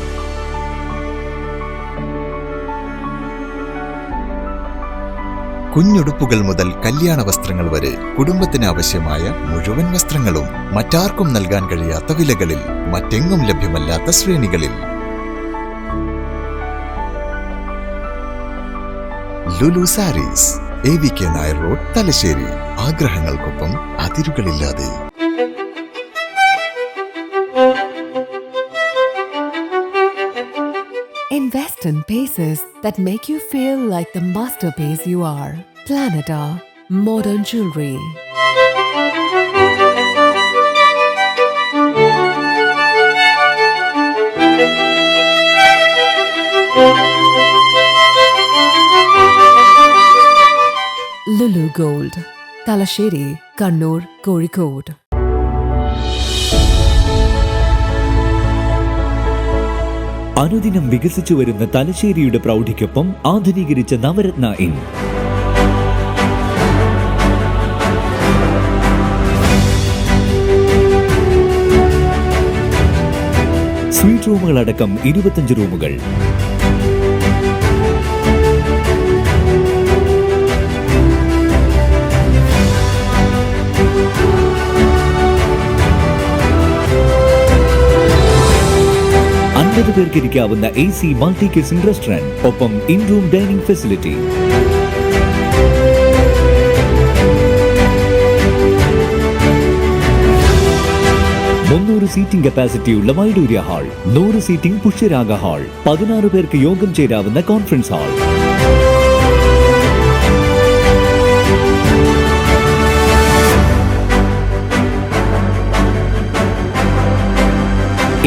കുഞ്ഞുടുപ്പുകൾ മുതൽ കല്യാണ വസ്ത്രങ്ങൾ വരെ കുടുംബത്തിന് ആവശ്യമായ മുഴുവൻ വസ്ത്രങ്ങളും മറ്റാർക്കും നൽകാൻ കഴിയാത്ത വിലകളിൽ, മറ്റെങ്ങും ലഭ്യമല്ലാത്ത ശ്രേണികളിൽ. Lulu sarees, AVK Nair road, Thalassery. ആഗ്രഹങ്ങൾക്കൊപ്പം അതിരുകളില്ലാതെ. Invest in pieces that make you feel like the masterpiece you are. Planeta Modern Jewelry. Lulu Gold, Talasheri, Kannur, Kozhikode. അനുദിനം വികസിച്ചു വരുന്ന തലശ്ശേരിയുടെ പ്രൗഢിക്കൊപ്പം ആധുനീകരിച്ച നവരത്ന ഇൻ. സ്വീറ്റ് റൂമുകളടക്കം 25 റൂമുകൾ. പേർക്ക് ഇരിക്കാവുന്ന AC മൾട്ടി കിച്ചൺ റെസ്റ്റോറന്റ്, ഒപ്പം in room dining facility. Seating കപ്പാസിറ്റിയുള്ള Vaidurya hall, 100 seating Pushyaraga hall, 16 പേർക്ക് യോഗം ചേരാവുന്ന കോൺഫറൻസ് ഹാൾ.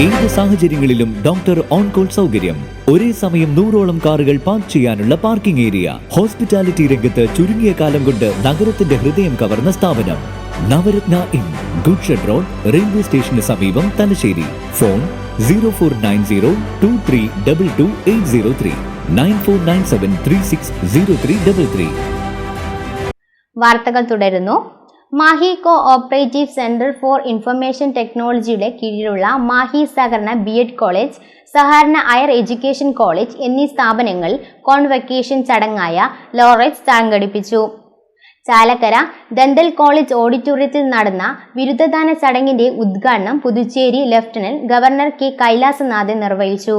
ഏത് സാഹചര്യങ്ങളിലും ഡോക്ടർ ഓൺ കോൾ സൗകര്യം, ഒരേ സമയം 100ഓളം കാറുകൾ പാർക്ക് ചെയ്യാനുള്ള പാർക്കിംഗ് ഏരിയ. ഹോസ്പിറ്റാലിറ്റി രംഗത്ത് ചുരുങ്ങിയ കാലം കൊണ്ട് നഗരത്തിന്റെ ഹൃദയം കവർന്ന സ്ഥാപനം Navaratna inn, good shed road, railway സ്റ്റേഷന് സമീപം, തലശ്ശേരി. ഫോൺ 049023228803 9497360333. വാർത്തകൾ തുടരുന്നു. Mahe cooperative center for information ടെക്നോളജിയുടെ കീഴിലുള്ള മാഹി സഹകരണ ബി.എഡ് കോളേജ്, സഹകരണ ഹയർ എഡ്യൂക്കേഷൻ കോളേജ് എന്നീ സ്ഥാപനങ്ങൾ കോൺവക്കേഷൻ ചടങ്ങായ ലോറൽസ് സംഘടിപ്പിച്ചു. ചാലക്കര ഡെന്റൽ കോളേജ് ഓഡിറ്റോറിയത്തിൽ നടന്ന ബിരുദദാന ചടങ്ങിന്റെ ഉദ്ഘാടനം Puducherry lieutenant governor K Kailasanathan നിർവഹിച്ചു.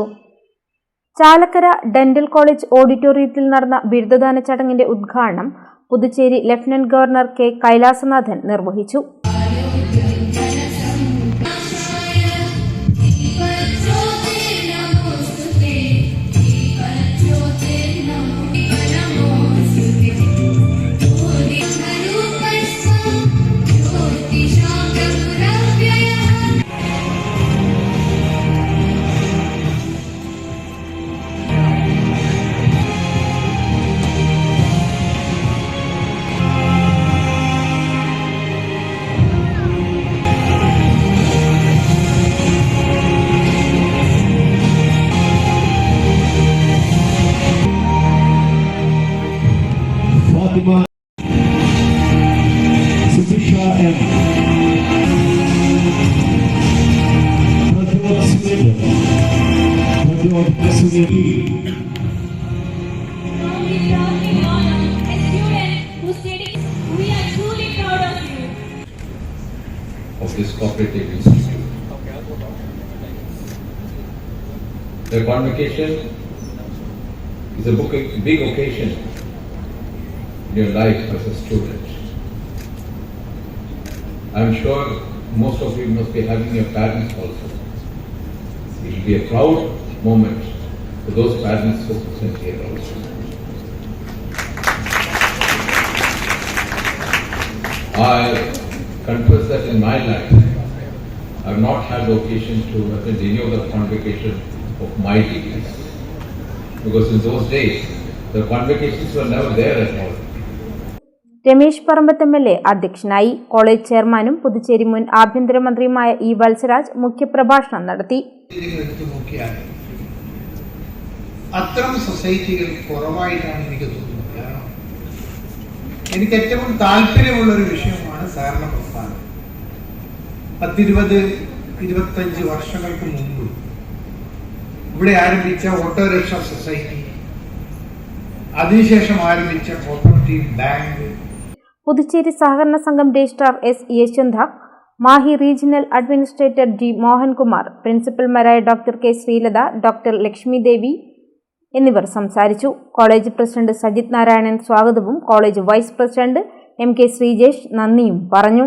ചാലക്കര ഡെന്റൽ കോളേജ് ഓഡിറ്റോറിയത്തിൽ നടന്ന ബിരുദദാന ചടങ്ങിന്റെ ഉദ്ഘാടനം Puducherry lieutenant governor K Kailasanathan നിർവഹിച്ചു. Of this cooperative institute. The convocation is a big occasion in your life as a student. I am sure most of you must be having your parents also. It will be a proud moment for those parents who are present here also. I confess that in my life, I have not had the occasion to attend any of the convocation of my degrees. Because in those days, the convocations were never there at all. Ramesh Parambath MLA. അധ്യക്ഷനായി. കോളേജ് ചെയർമാനും പുതുച്ചേരി മുൻ ആഭ്യന്തരമന്ത്രിയുമായ ഇ. വത്സരാജ് മുഖ്യപ്രഭാഷണം നടത്തി. അത്തരം സൊസൈറ്റികൾ കുറവായിട്ടാണ് എനിക്ക് തോന്നുന്നത്. കാരണം എനിക്ക് ഏറ്റവും താല്പര്യമുള്ള ഒരു വിഷയമാണ് സഹകരണ പ്രസ്ഥാനം. 10-20-25 വർഷങ്ങൾക്ക് മുമ്പ് ഇവിടെ ആരംഭിച്ച ഓട്ടോറിക്ഷ സൊസൈറ്റി, അതിനുശേഷം ആരംഭിച്ച കോപ്പറേറ്റീവ് ബാങ്ക്, പുതുച്ചേരി സഹകരണ സംഘം registrar S. Yashwantha, Mahe regional administrator G. Mohankumar, പ്രിൻസിപ്പൽമാരായ doctor K. Sreelatha, doctor Lakshmi Devi എന്നിവർ സംസാരിച്ചു. കോളേജ് പ്രസിഡന്റ് സജിത് നാരായണൻ സ്വാഗതവും college vice president M. K. Sreejesh നന്ദിയും പറഞ്ഞു.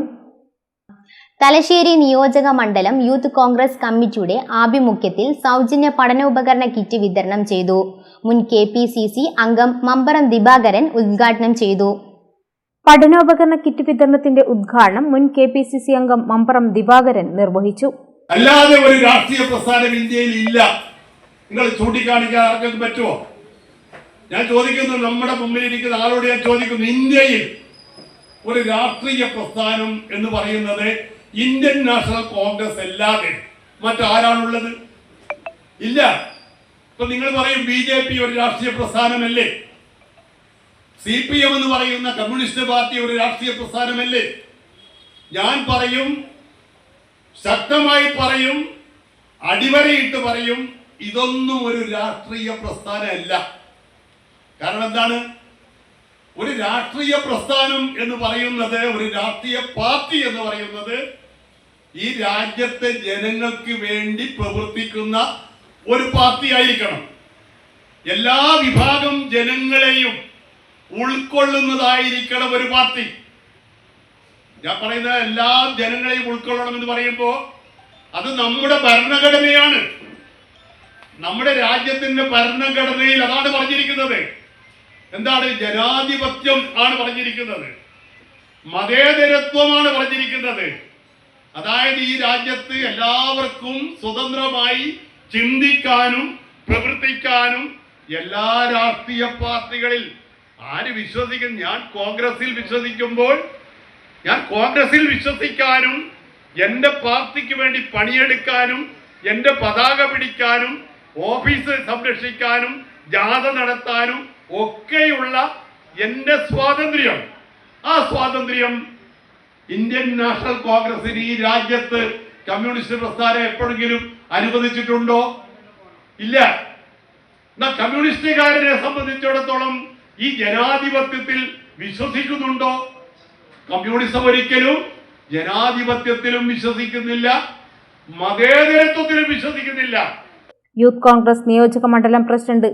തലശ്ശേരി നിയോജക മണ്ഡലം യൂത്ത് കോൺഗ്രസ് കമ്മിറ്റിയുടെ ആഭിമുഖ്യത്തിൽ സൗജന്യ പഠനോപകരണ കിറ്റ് വിതരണം ചെയ്തു. മുൻ KPCC അംഗം മമ്പറം ദിവാകരൻ ഉദ്ഘാടനം ചെയ്തു. പഠനോപകരണ കിറ്റ് വിതരണത്തിന്റെ ഉദ്ഘാടനം മുൻ KPCC അംഗം മമ്പറം ദിവാകരൻ നിർവഹിച്ചു. അല്ലാതെ ഒരു രാഷ്ട്രീയ പ്രസ്ഥാനം ഇന്ത്യയിൽ ഇല്ല. നിങ്ങൾ ചൂണ്ടിക്കാണിക്കാൻ ആർക്കും പറ്റുമോ? ഞാൻ ചോദിക്കുന്നു, നമ്മുടെ മുമ്പിലിരിക്കുന്ന ആളോട് ഞാൻ ചോദിക്കുന്നു, ഇന്ത്യയിൽ ഒരു രാഷ്ട്രീയ പ്രസ്ഥാനം എന്ന് പറയുന്നത് ഇന്ത്യൻ നാഷണൽ കോൺഗ്രസ് അല്ലാതെ മറ്റാരാണുള്ളത്? ഇല്ല. ഇപ്പൊ നിങ്ങൾ പറയും BJP ഒരു രാഷ്ട്രീയ പ്രസ്ഥാനമല്ലേ, CPM എന്ന് പറയുന്ന കമ്മ്യൂണിസ്റ്റ് പാർട്ടി ഒരു രാഷ്ട്രീയ പ്രസ്ഥാനമല്ലേ? ഞാൻ പറയും, ശക്തമായി പറയും, അടിവരയിട്ട് പറയും, ഇതൊന്നും ഒരു രാഷ്ട്രീയ പ്രസ്ഥാനമല്ല. കാരണം എന്താണ്? ഒരു രാഷ്ട്രീയ പ്രസ്ഥാനം എന്ന് പറയുന്നത്, ഒരു രാഷ്ട്രീയ പാർട്ടി എന്ന് പറയുന്നത് ഈ രാജ്യത്തെ ജനങ്ങൾക്ക് വേണ്ടി പ്രവർത്തിക്കുന്ന ഒരു പാർട്ടി ആയിരിക്കണം. എല്ലാ വിഭാഗം ജനങ്ങളെയും ഉൾക്കൊള്ളുന്നതായിരിക്കണം ഒരു പാർട്ടി. ഞാൻ പറയുന്നത് എല്ലാ ജനങ്ങളെയും ഉൾക്കൊള്ളണം എന്ന് പറയുമ്പോൾ അത് നമ്മുടെ ഭരണഘടനയാണ്. നമ്മുടെ രാജ്യത്തിന്റെ ഭരണഘടനയിൽ അതാണ് പറഞ്ഞിരിക്കുന്നത്. എന്താണ്? ജനാധിപത്യം ആണ് പറഞ്ഞിരിക്കുന്നത്, മതേതരത്വമാണ് പറഞ്ഞിരിക്കുന്നത്. അതായത് ഈ രാജ്യത്ത് എല്ലാവർക്കും സ്വതന്ത്രമായി ചിന്തിക്കാനും പ്രവർത്തിക്കാനും എല്ലാ രാഷ്ട്രീയ പാർട്ടികളിൽ ആര് വിശ്വസിക്കും? ഞാൻ കോൺഗ്രസിൽ വിശ്വസിക്കുമ്പോൾ ഞാൻ കോൺഗ്രസിൽ വിശ്വസിക്കാനും എൻ്റെ പാർട്ടിക്ക് വേണ്ടി പണിയെടുക്കാനും എൻ്റെ പതാക പിടിക്കാനും ഓഫീസ് സംരക്ഷിക്കാനും ജാഥ നടത്താനും ഒക്കെയുള്ള എൻ്റെ സ്വാതന്ത്ര്യം, ആ സ്വാതന്ത്ര്യം ഇന്ത്യൻ നാഷണൽ കോൺഗ്രസിന് ഈ രാജ്യത്ത് കമ്മ്യൂണിസ്റ്റ് പ്രസ്ഥാനം എപ്പോഴെങ്കിലും അനുവദിച്ചിട്ടുണ്ടോ? ഇല്ല. എന്നാൽ കമ്മ്യൂണിസ്റ്റുകാരനെ സംബന്ധിച്ചിടത്തോളം ഈ ജനാധിപത്യത്തിൽ വിശ്വസിക്കുന്നുണ്ടോ? കമ്മ്യൂണിസം ഒരിക്കലും ജനാധിപത്യത്തിലും വിശ്വസിക്കുന്നില്ല, മതേതരത്വത്തിലും വിശ്വസിക്കുന്നില്ല. യൂത്ത് കോൺഗ്രസ് നിയോജക മണ്ഡലം പ്രസിഡന്റ്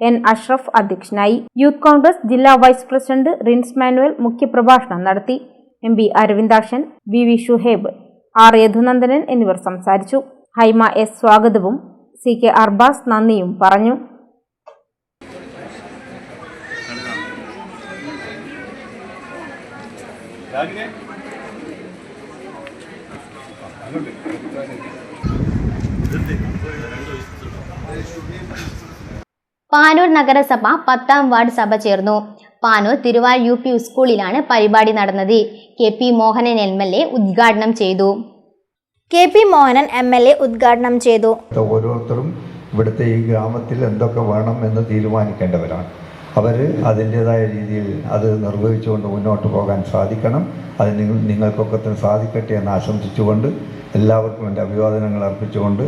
എൻ അഷ്റഫ് അധ്യക്ഷനായി. യൂത്ത് കോൺഗ്രസ് ജില്ലാ വൈസ് പ്രസിഡന്റ് റിൻസ് മാനുവൽ മുഖ്യപ്രഭാഷണം നടത്തി. M P Aravindakshan, V Shuhaib, R യദുനന്ദനൻ എന്നിവർ സംസാരിച്ചു. ഹൈമ എസ് സ്വാഗതവും സി കെ അർബാസ് നന്ദിയും പറഞ്ഞു. പാനൂർ നഗരസഭ 10ാം വാർഡ് സഭ ചേർന്നു. പാനൂർ തിരുവാൾ UP സ്കൂളിലാണ് പരിപാടി നടന്നത്. KP മോഹനൻ MLA ഉദ്ഘാടനം ചെയ്തു. KP മോഹനൻ MLA ഉദ്ഘാടനം ചെയ്തു. ഓരോരുത്തരും ഇവിടുത്തെ ഈ ഗ്രാമത്തിൽ എന്തൊക്കെ വേണം എന്ന് തീരുമാനിക്കേണ്ടവരാണ്. അവർ അതിൻ്റെതായ രീതിയിൽ അത് നിർവഹിച്ചുകൊണ്ട് മുന്നോട്ട് പോകാൻ സാധിക്കണം. അത് നിങ്ങൾക്കൊക്കെ സാധിക്കട്ടെ എന്ന് ആശംസിച്ചുകൊണ്ട് എല്ലാവർക്കും എൻ്റെ അഭിവാദനങ്ങൾ അർപ്പിച്ചുകൊണ്ട്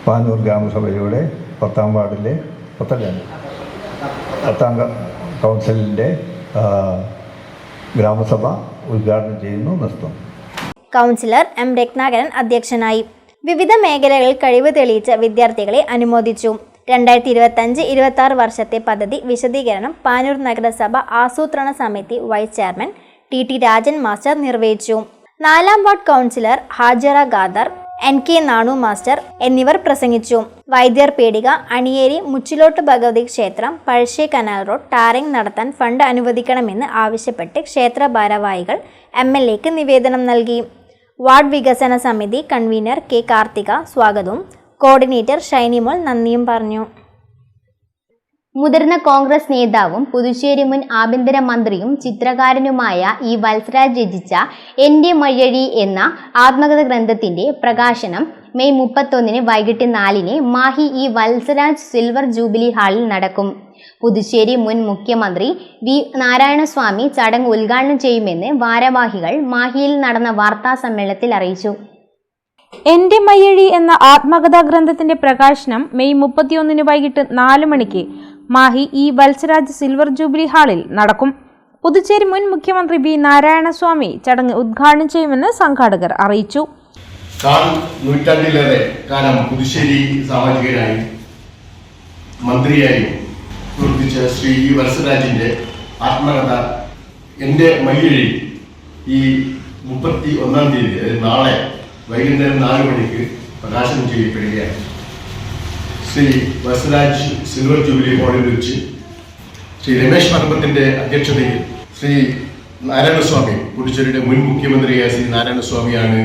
പാനൂർ ഗ്രാമസഭയുടെ 10ാം വാർഡിലെ 10ാം കൗൺസിലിൻ്റെ ഗ്രാമസഭ ഉദ്ഘാടനം ചെയ്യുന്നു. നിർത്തുന്നു. കൗൺസിലർ M രത്നാകരൻ അധ്യക്ഷനായി. വിവിധ മേഖലകളിൽ കഴിവ് തെളിയിച്ച വിദ്യാർത്ഥികളെ അനുമോദിച്ചു. 2025-26 വർഷത്തെ പദ്ധതി വിശദീകരണം പാനൂർ നഗരസഭ ആസൂത്രണ സമിതി vice chairman TT Rajan master നിർവഹിച്ചു. 4ാം ward councillor Hajara Khader, NK Nanu master എന്നിവർ പ്രസംഗിച്ചു. വൈദ്യർ പീടിക, അണിയേരി, മുച്ചിലോട്ട് ഭഗവതി ക്ഷേത്രം, പഴശ്ശി കനാൽ റോഡ് ടാറിംഗ് നടത്താൻ ഫണ്ട് അനുവദിക്കണമെന്ന് ആവശ്യപ്പെട്ട് ക്ഷേത്ര ഭാരവാഹികൾ MLAക്ക് നിവേദനം നൽകി. വാർഡ് വികസന സമിതി കൺവീനർ K കാർത്തിക സ്വാഗതവും കോർഡിനേറ്റർ ഷൈനിമോൾ നന്ദിയും പറഞ്ഞു. മുതിർന്ന കോൺഗ്രസ് നേതാവും പുതുച്ചേരി മുൻ ആഭ്യന്തര മന്ത്രിയും ചിത്രകാരനുമായ E വത്സരാജ് രചിച്ച എൻ്റെ മയ്യഴി എന്ന ആത്മകഥ ഗ്രന്ഥത്തിന്റെ പ്രകാശനം മെയ് 31 വൈകിട്ട് 4 Mahe E Valsaraj silver jubilee ഹാളിൽ നടക്കും. പുതുച്ചേരി മുൻ മുഖ്യമന്ത്രി V നാരായണസ്വാമി ചടങ്ങ് ഉദ്ഘാടനം ചെയ്യുമെന്ന് ഭാരവാഹികൾ മാഹിയിൽ നടന്ന വാർത്താ സമ്മേളനത്തിൽ അറിയിച്ചു. എൻ്റെ മയ്യഴി എന്ന ആത്മകഥാ ഗ്രന്ഥത്തിന്റെ പ്രകാശനം മെയ് 31 വൈകിട്ട് 4 മണിക്ക് Mahe E Valsaraj silver jubilee ഹാളിൽ നടക്കും. പുതുച്ചേരി മുൻ മുഖ്യമന്ത്രി V നാരായണസ്വാമി ചടങ്ങ് ഉദ്ഘാടനം ചെയ്യുമെന്ന് സംഘാടകർ അറിയിച്ചു. നൂറ്റാണ്ടിലേറെ കാലം പുതുശ്ശേരി സാമാജികനായി മന്ത്രിയായും പ്രവർത്തിച്ച ശ്രീ E വത്സരാജിന്റെ ആത്മകഥ എൻ്റെ മയ്യഴി ഈ 31-ാം തീയതി, അതായത് നാളെ വൈകുന്നേരം 4 മണിക്ക് പ്രകാശനം ചെയ്യപ്പെടുകയാണ്. ശ്രീ വത്സരാജ് സിൽവർ ജൂബിലി ഹാളിൽ വെച്ച് ശ്രീ രമേശ് പറമ്പത്തിന്റെ അധ്യക്ഷതയിൽ ശ്രീ നാരായണസ്വാമി, പുതുച്ചേരിയുടെ മുൻ മുഖ്യമന്ത്രിയായ ശ്രീ നാരായണസ്വാമിയാണ്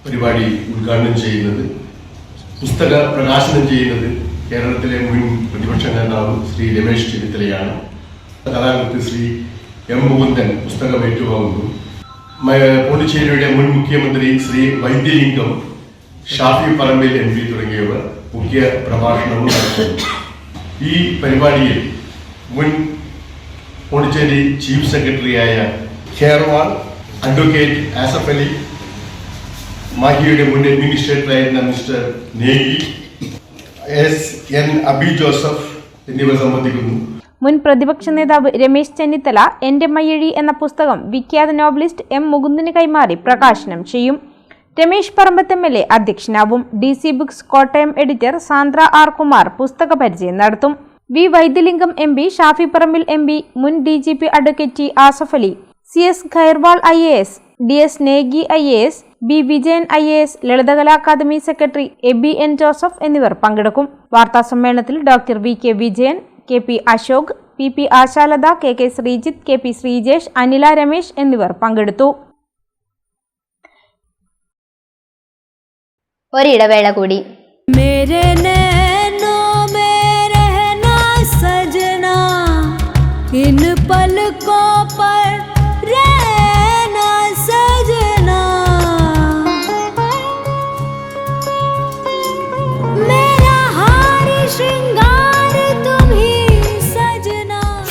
പരിപാടി ഉദ്ഘാടനം ചെയ്യുന്നത്. പുസ്തക പ്രകാശനം ചെയ്യുന്നത് കേരളത്തിലെ മുൻ പ്രതിപക്ഷ നേതാവ് ശ്രീ രമേശ് ചെന്നിത്തലയാണ്. കഥാകൃത്ത് ശ്രീ M മുകുന്ദൻ പുസ്തകം ഏറ്റുവാങ്ങുന്നു. പോണ്ടിച്ചേരിയുടെ മുൻ മുഖ്യമന്ത്രി ശ്രീ വൈദ്യലിംഗം, ഷാഫി പറമ്പിൽ MP തുടങ്ങിയവർ മുഖ്യ പ്രഭാഷണവും നടത്തുന്നു. ഈ പരിപാടിയിൽ മുൻ പോണ്ടിച്ചേരി ചീഫ് സെക്രട്ടറിയായ ഖേർവാൾ, അഡ്വക്കേറ്റ് ആസഫ് അലി, മാഹിയുടെ മുൻ അഡ്മിനിസ്ട്രേറ്ററായിരുന്ന മിസ്റ്റർ നേഗി, SN അബി ജോസഫ് എന്നിവർ സംബന്ധിക്കുന്നു. മുൻ പ്രതിപക്ഷ നേതാവ് രമേശ് ചെന്നിത്തല എൻ്റെ മയ്യഴി എന്ന പുസ്തകം വിഖ്യാത നോവലിസ്റ്റ് M മുകുന്ദന് കൈമാറി പ്രകാശനം ചെയ്യും. രമേശ് പറമ്പത്ത് MLA അധ്യക്ഷനാവും. DC books Kottayam editor Sandra R Kumar പുസ്തക പരിചയം നടത്തും. V Vaidyalingam MP, Shafi Parambil MP, മുൻ DGP advocate T Asaf Ali, CS Khairwal IAS, DS Negi IAS, B Vijayan IAS, Lalithakala academy secretary ABN Joseph എന്നിവർ പങ്കെടുക്കും. വാർത്താ സമ്മേളനത്തിൽ doctor VK Vijayan, KP Ashok, PP Ashalatha, KK Sreejith, KP Sreejesh, Anila Ramesh എന്നിവർ പങ്കെടുത്തു. ഒരിടവേള കൂടി.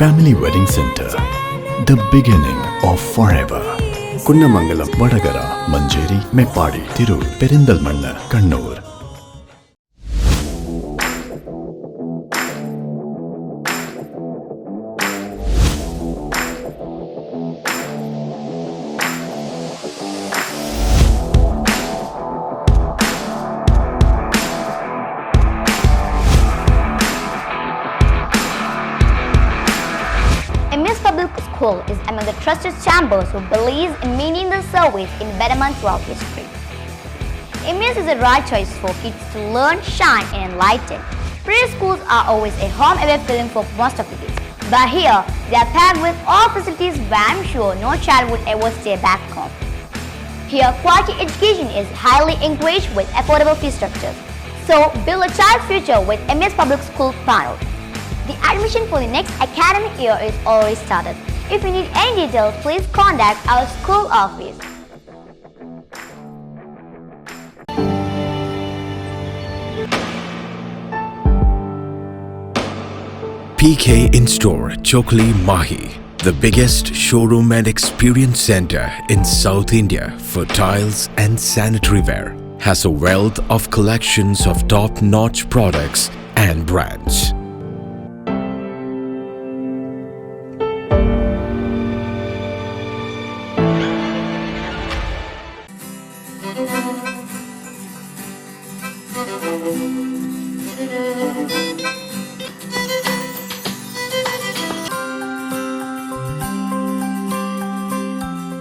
Family Wedding Center, the beginning of forever. Kunnamangalam, Vadakara, Manjeri, Meppadi, Tirur, Perinthalmanna, Kannur. MS Public School is among the trusted chambers who believes in meaningful service in betterment throughout history. MS is the right choice for kids to learn, shine and enlighten. Preschools are always a home-away feeling for most of the kids. But here, they are packed with all facilities where I'm sure no child would ever stay back home. Here, quality education is highly encouraged with affordable fee structures. So, build a child's future with MS Public School Panur. The admission for the next academic year is already started. If you need any details, please contact our school office. PK In-Store Chokli Mahi, the biggest showroom and experience center in South India for tiles and sanitary ware, has a wealth of collections of top-notch products and brands.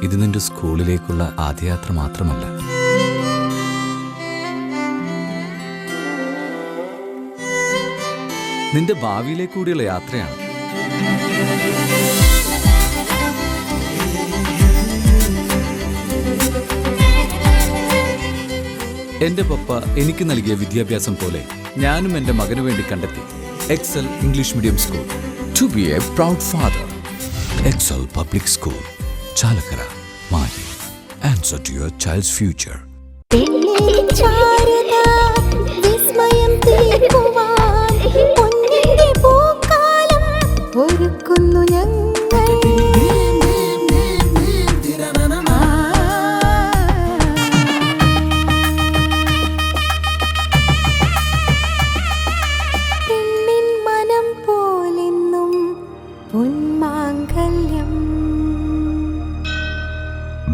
ഇത് നിന്റെ സ്കൂളിലേക്കുള്ള ആദ്യയാത്ര മാത്രമല്ല, നിന്റെ ഭാവിയിലേക്ക് കൂടിയുള്ള യാത്രയാണ്. എന്റെ പപ്പ എനിക്ക് നൽകിയ വിദ്യാഭ്യാസം പോലെ ഞാനും എന്റെ മകനു വേണ്ടി കണ്ടെത്തി Excel English medium school. To be a proud father, Excel Public School, Chalakara, Mahi. Answer to your child's future.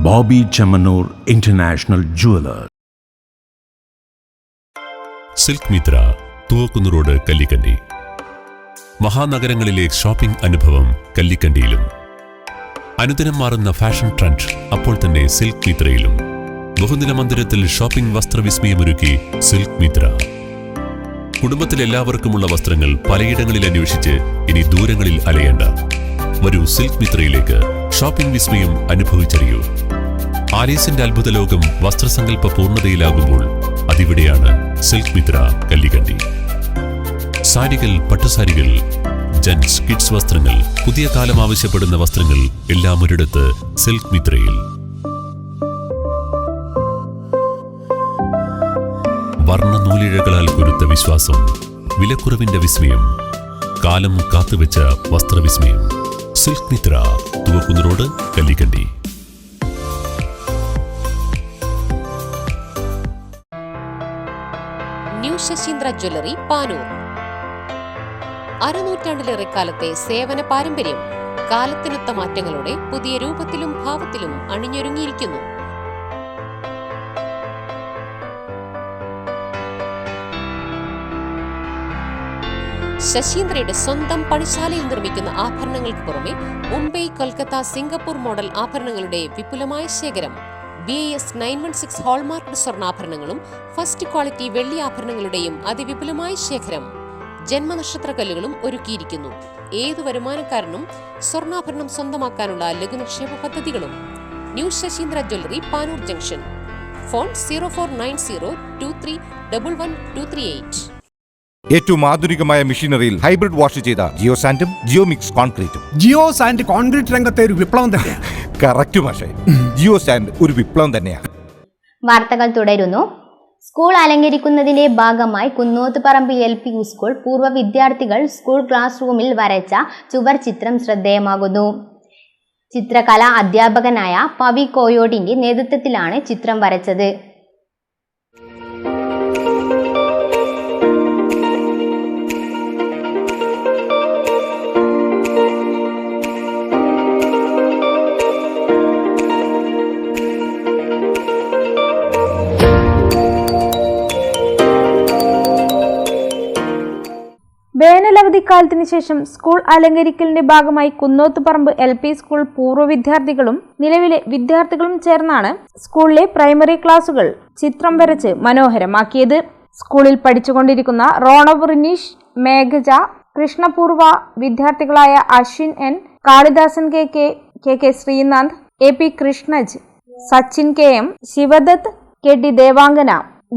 Bobby Chamanur International Jeweler. Silk Mitra, Thuvakkunnu road, Kallikandy. മഹാനഗരങ്ങളിലെ ഷോപ്പിംഗ് അനുഭവം കല്ലിക്കണ്ടിയിലും. അനുദിനം മാറുന്ന ഫാഷൻ ട്രെൻഡ് അപ്പോൾ തന്നെ സിൽക്ക് മിത്രയിലും. ബഹുദിന മന്ദിരത്തിൽ ഷോപ്പിംഗ് വസ്ത്രവിസ്മയമൊരുക്കി സിൽക്ക് മിത്ര. കുടുംബത്തിലെല്ലാവർക്കുമുള്ള വസ്ത്രങ്ങൾ പലയിടങ്ങളിൽ അന്വേഷിച്ച് ഇനി ദൂരങ്ങളിൽ അലയേണ്ട. വരൂ സിൽക്ക് മിത്രയിലേക്ക്. ഷോപ്പിംഗ് വിസ്മയം അനുഭവിച്ചറിയൂ. ആലീസിന്റെ അത്ഭുത ലോകം വസ്ത്രസങ്കല്പ പൂർണ്ണതയിലാകുമ്പോൾ അതിവിടെയാണ് സിൽക്ക് മിത്ര, കല്ലിക്കണ്ടി. സാരികൾ, പട്ടുസാരികൾ, ജെന്റ്സ്, കിഡ്സ് വസ്ത്രങ്ങൾ, പുതിയ കാലം ആവശ്യപ്പെടുന്ന വസ്ത്രങ്ങൾ എല്ലാം ഒരിടത്ത് സിൽക്ക് മിത്രയിൽ. വർണ്ണനൂലിഴകളാൽ കുരുത്ത വിശ്വാസം, വിലക്കുറവിന്റെ വിസ്മയം, കാലം കാത്തുവെച്ച വസ്ത്രവിസ്മയം. Silk Mitra, Thuvakkunnu road, Kallikandy. New Sasheendra jewellery, Panoor. അരനൂറ്റാണ്ടിലേറെ കാലത്തെ സേവന പാരമ്പര്യം കാലത്തിനൊത്ത മാറ്റങ്ങളോടെ പുതിയ രൂപത്തിലും ഭാവത്തിലും അണിഞ്ഞൊരുങ്ങിയിരിക്കുന്നു. ശശീന്ദ്രയുടെ സ്വന്തം പണിശാലയിൽ നിർമ്മിക്കുന്ന ആഭരണങ്ങൾക്ക് പുറമെ മുംബൈ, കൊൽക്കത്ത, സിംഗപ്പൂർ മോഡൽ ആഭരണങ്ങളുടെ വിപുലമായ ശേഖരം. BIS 916 ഹോൾമാർക്ക് സ്വർണ്ണാഭരണങ്ങളും ഫസ്റ്റ് ക്വാളിറ്റി വെള്ളി ആഭരണങ്ങളുടെയും അതിവിപുലമായ ശേഖരം. ജന്മനക്ഷത്ര കല്ലുകളും ഒരുക്കിയിരിക്കുന്നു. ഏതു വരുമാനക്കാരനും സ്വർണ്ണാഭരണം സ്വന്തമാക്കാനുള്ള ലഘുനിക്ഷേപ പദ്ധതികളും. New Sasheendra jewellery, Panoor junction. Phone 049023112238. ഏറ്റവും ആധുനികമായ മെഷീനറിയിൽ ഹൈബ്രിഡ് വാഷ് ചെയ്ത ജിയോ സാൻഡും ജിയോ മിക്സ് കോൺക്രീറ്റും. ജിയോ സാൻഡ് കോൺക്രീറ്റ് രംഗത്തെ ഒരു വിപ്ലവം തന്നെയാണ്. കറക്റ്റ് മാഷേ, ജിയോ സാൻഡ് ഒരു വിപ്ലവം തന്നെയാണ്. വാർത്തകൾ തുടരുന്നു. സ്കൂൾ അലങ്കരിക്കുന്നതിന്റെ ഭാഗമായി കുന്നോത്തുപറമ്പ് LP സ്കൂൾ പൂർവ്വ വിദ്യാർത്ഥികൾ സ്കൂൾ ക്ലാസ് റൂമിൽ വരച്ച ചുവർ ചിത്രം ശ്രദ്ധേയമാകുന്നു. ചിത്രകലാ അധ്യാപകനായ പവി കോയോടിന്റെ നേതൃത്വത്തിലാണ് ചിത്രം വരച്ചത്. വേനലവധിക്കാലത്തിന് ശേഷം സ്കൂൾ അലങ്കരിക്കലിന്റെ ഭാഗമായി കുന്നോത്തുപറമ്പ് LP സ്കൂൾ പൂർവ്വ വിദ്യാർത്ഥികളും നിലവിലെ വിദ്യാർത്ഥികളും ചേർന്നാണ് സ്കൂളിലെ പ്രൈമറി ക്ലാസുകൾ ചിത്രം വരച്ച് മനോഹരമാക്കിയത്. സ്കൂളിൽ പഠിച്ചുകൊണ്ടിരിക്കുന്ന റോണവ് Rineesh, മേഘജ, കൃഷ്ണപൂർവ വിദ്യാർത്ഥികളായ Ashwin N, Kalidasan KK Sreenath, AP കൃഷ്ണജ്, Sachin KM, Sivadath, KD Devangana,